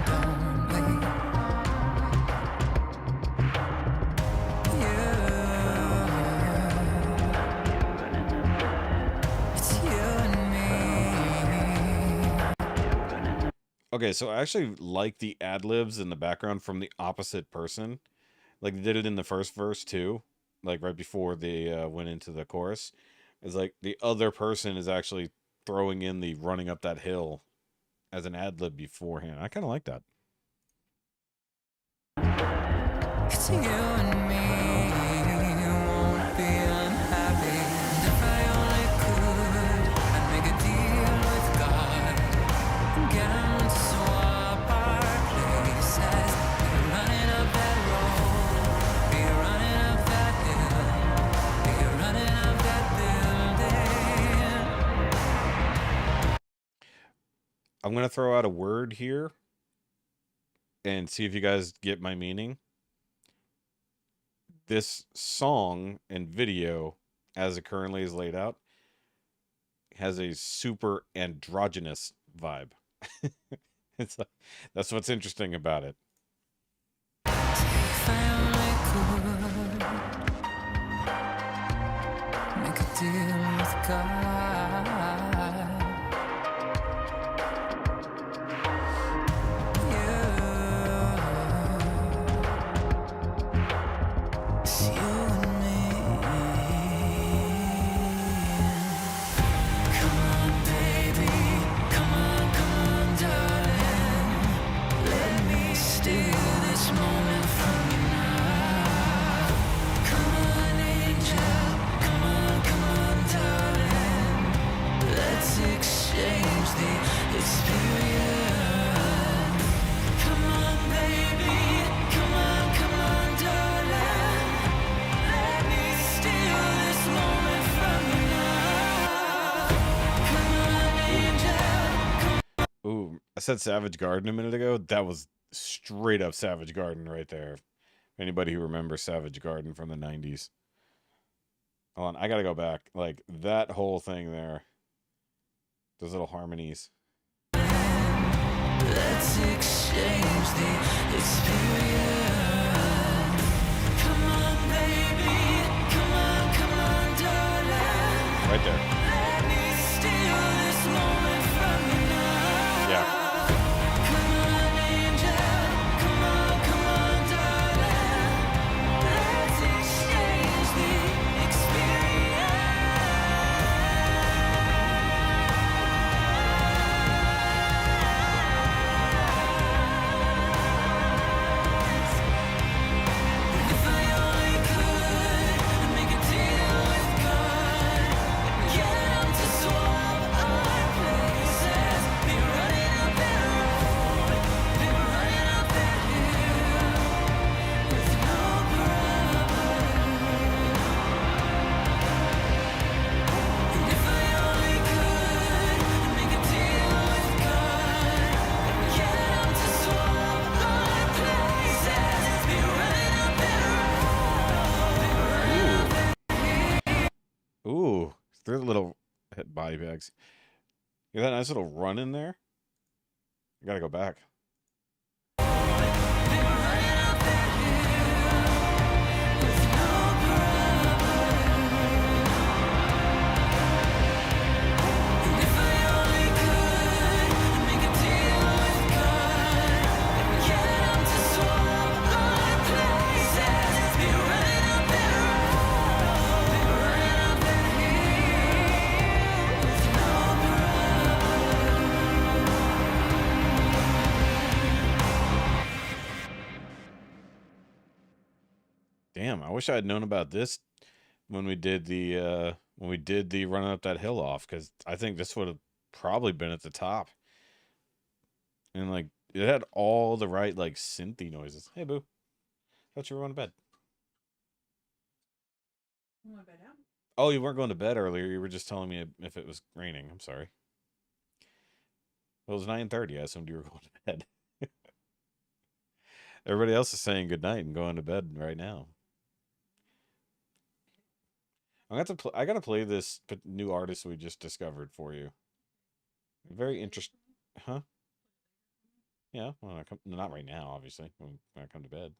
don't we? It's you and me. Okay, so I actually like the ad-libs in the background from the opposite person. Like, they did it in the first verse, too. Like, right before they went into the chorus. It's like the other person is actually throwing in the running up that hill as an ad-lib beforehand. I kind of like that. It's you and me. You won't be unhappy. And if I only could, I'd make a deal with God. Get him to swap our places. Be running up that road. Be running up that hill. Be running up that building. I'm going to throw out a word here and see if you guys get my meaning. This song and video, as it currently is laid out, has a super androgynous vibe. It's like, that's what's interesting about it. If I only could make a deal with God. It's you and me. Come on, baby. Come on, darling. Let me steal this moment from you now. said Savage Garden a minute ago. That was straight up Savage Garden right there. Anybody who remembers Savage Garden from the 90s. Hold on, I gotta go back. Like, that whole thing there. Those little harmonies. Let's exchange the experience. Come on, baby. Come on, darling. Right there. Let me steal this moment from you now. Yeah. Come on, angel. Come on, darling. Let's exchange the experience. If I only could make a deal with God, get him to swap our places, be running up that road, be running up that hill with no problem. And if I only could make a deal with God, get him to swap our places, be running up that road, be running up that Ooh, they're little body bags. You got that nice little run in there? I gotta go back. Damn, I wish I had known about this when we did the running up that hill off, because I think this would have probably been at the top. And like it had all the right like synthy noises. Hey boo. Thought you were going to bed. Oh, you weren't going to bed earlier. You were just telling me if it was raining. I'm sorry. It was 9:30. I assumed you were going to bed. Everybody else is saying goodnight and going to bed right now. I gotta play this new artist we just discovered for you. Very interesting. Huh? Yeah. Well, not right now, obviously. When I come to bed.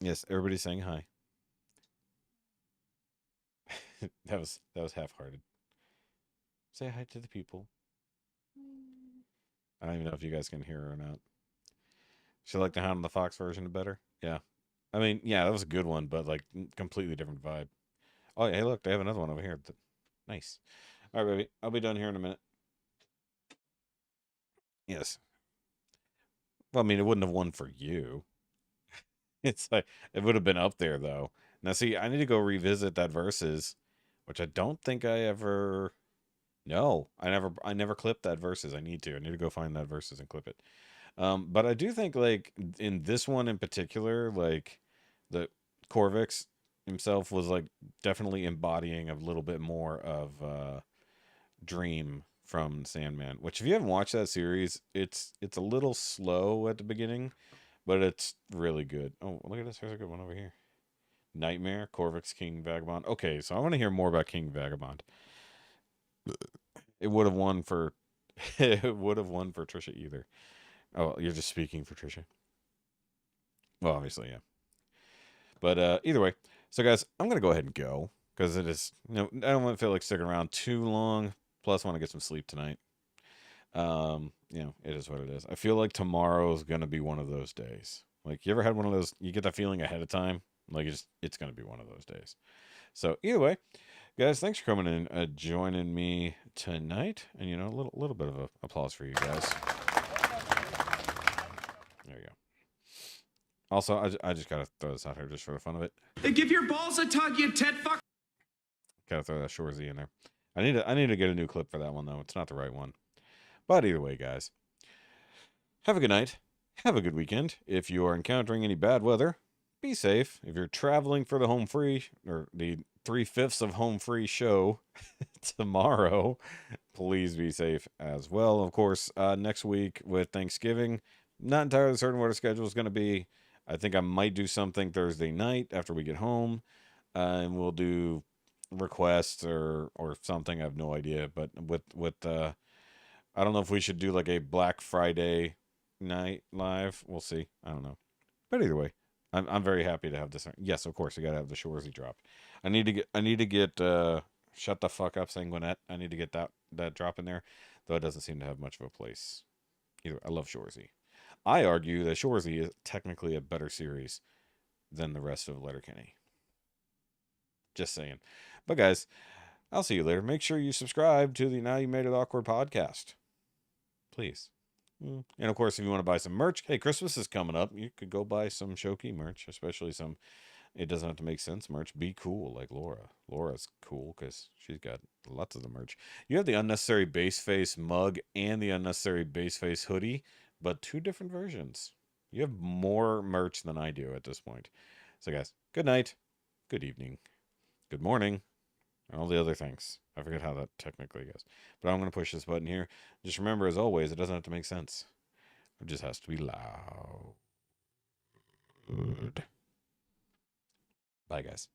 Yes, everybody's saying hi. that was half-hearted. Say hi to the people. I don't even know if you guys can hear her or not. She like the Hound and the Fox version better? Yeah. I mean, yeah, that was a good one, but like completely different vibe. Oh, yeah, hey, look, they have another one over here. Nice. All right, baby. I'll be done here in a minute. Yes. Well, I mean, it wouldn't have won for you. It's like, it would have been up there, though. Now, see, I need to go revisit that Versus, which I don't think I ever... No, I never clipped that Versus. I need to go find that Versus and clip it. But I do think, like, in this one in particular, like, the Corvix himself was, like, definitely embodying a little bit more of Dream from Sandman, which if you haven't watched that series, it's a little slow at the beginning, but it's really good. Oh, look at this. There's a good one over here. Nightmare, Corvix, King Vagabond. Okay, so I want to hear more about King Vagabond. It would have won for Trisha either. Oh, you're just speaking for Trisha. Well, obviously, yeah. But either way, so guys, I'm gonna go ahead and go because it is, I don't want to feel like sticking around too long. Plus, I want to get some sleep tonight. It is what it is. I feel like tomorrow is gonna be one of those days. Like, you ever had one of those? You get that feeling ahead of time, like it's gonna be one of those days. So either way, guys, thanks for coming in, joining me tonight, and a little bit of a applause for you guys. There you go. Also, I just gotta throw this out here just for the fun of it. Hey, give your balls a tug, you tit fuck. Gotta throw that Shorzy in there. I need to get a new clip for that one though. It's not the right one. But either way, guys, have a good night. Have a good weekend. If you are encountering any bad weather, be safe. If you're traveling for the home free or the 3/5 of home free show tomorrow. Please be safe as well. Of course, next week with Thanksgiving, not entirely certain what our schedule is going to be. I think I might do something Thursday night after we get home, and we'll do requests or something. I have no idea, but with I don't know if we should do like a Black Friday night live. We'll see. I don't know. But either way, I'm very happy to have this. Yes, of course, I gotta have the Shorzy drop. I need to get Shut the Fuck Up Sanguinette. I need to get that drop in there, though it doesn't seem to have much of a place. Either I love Shorzy. I argue that Shorzy is technically a better series than the rest of Letterkenny. Just saying. But guys, I'll see you later. Make sure you subscribe to the Now You Made It Awkward podcast. Please. And of course, if you want to buy some merch, hey, Christmas is coming up. You could go buy some Shoki merch, especially some It Doesn't Have to Make Sense merch. Be cool like Laura. Laura's cool because she's got lots of the merch. You have the Unnecessary Base Face mug and the Unnecessary Base Face hoodie, but 2 different versions. You have more merch than I do at this point. So guys, good night, good evening, good morning, and all the other things. I forget how that technically goes. But I'm going to push this button here. Just remember, as always, it doesn't have to make sense. It just has to be loud. Bye, guys.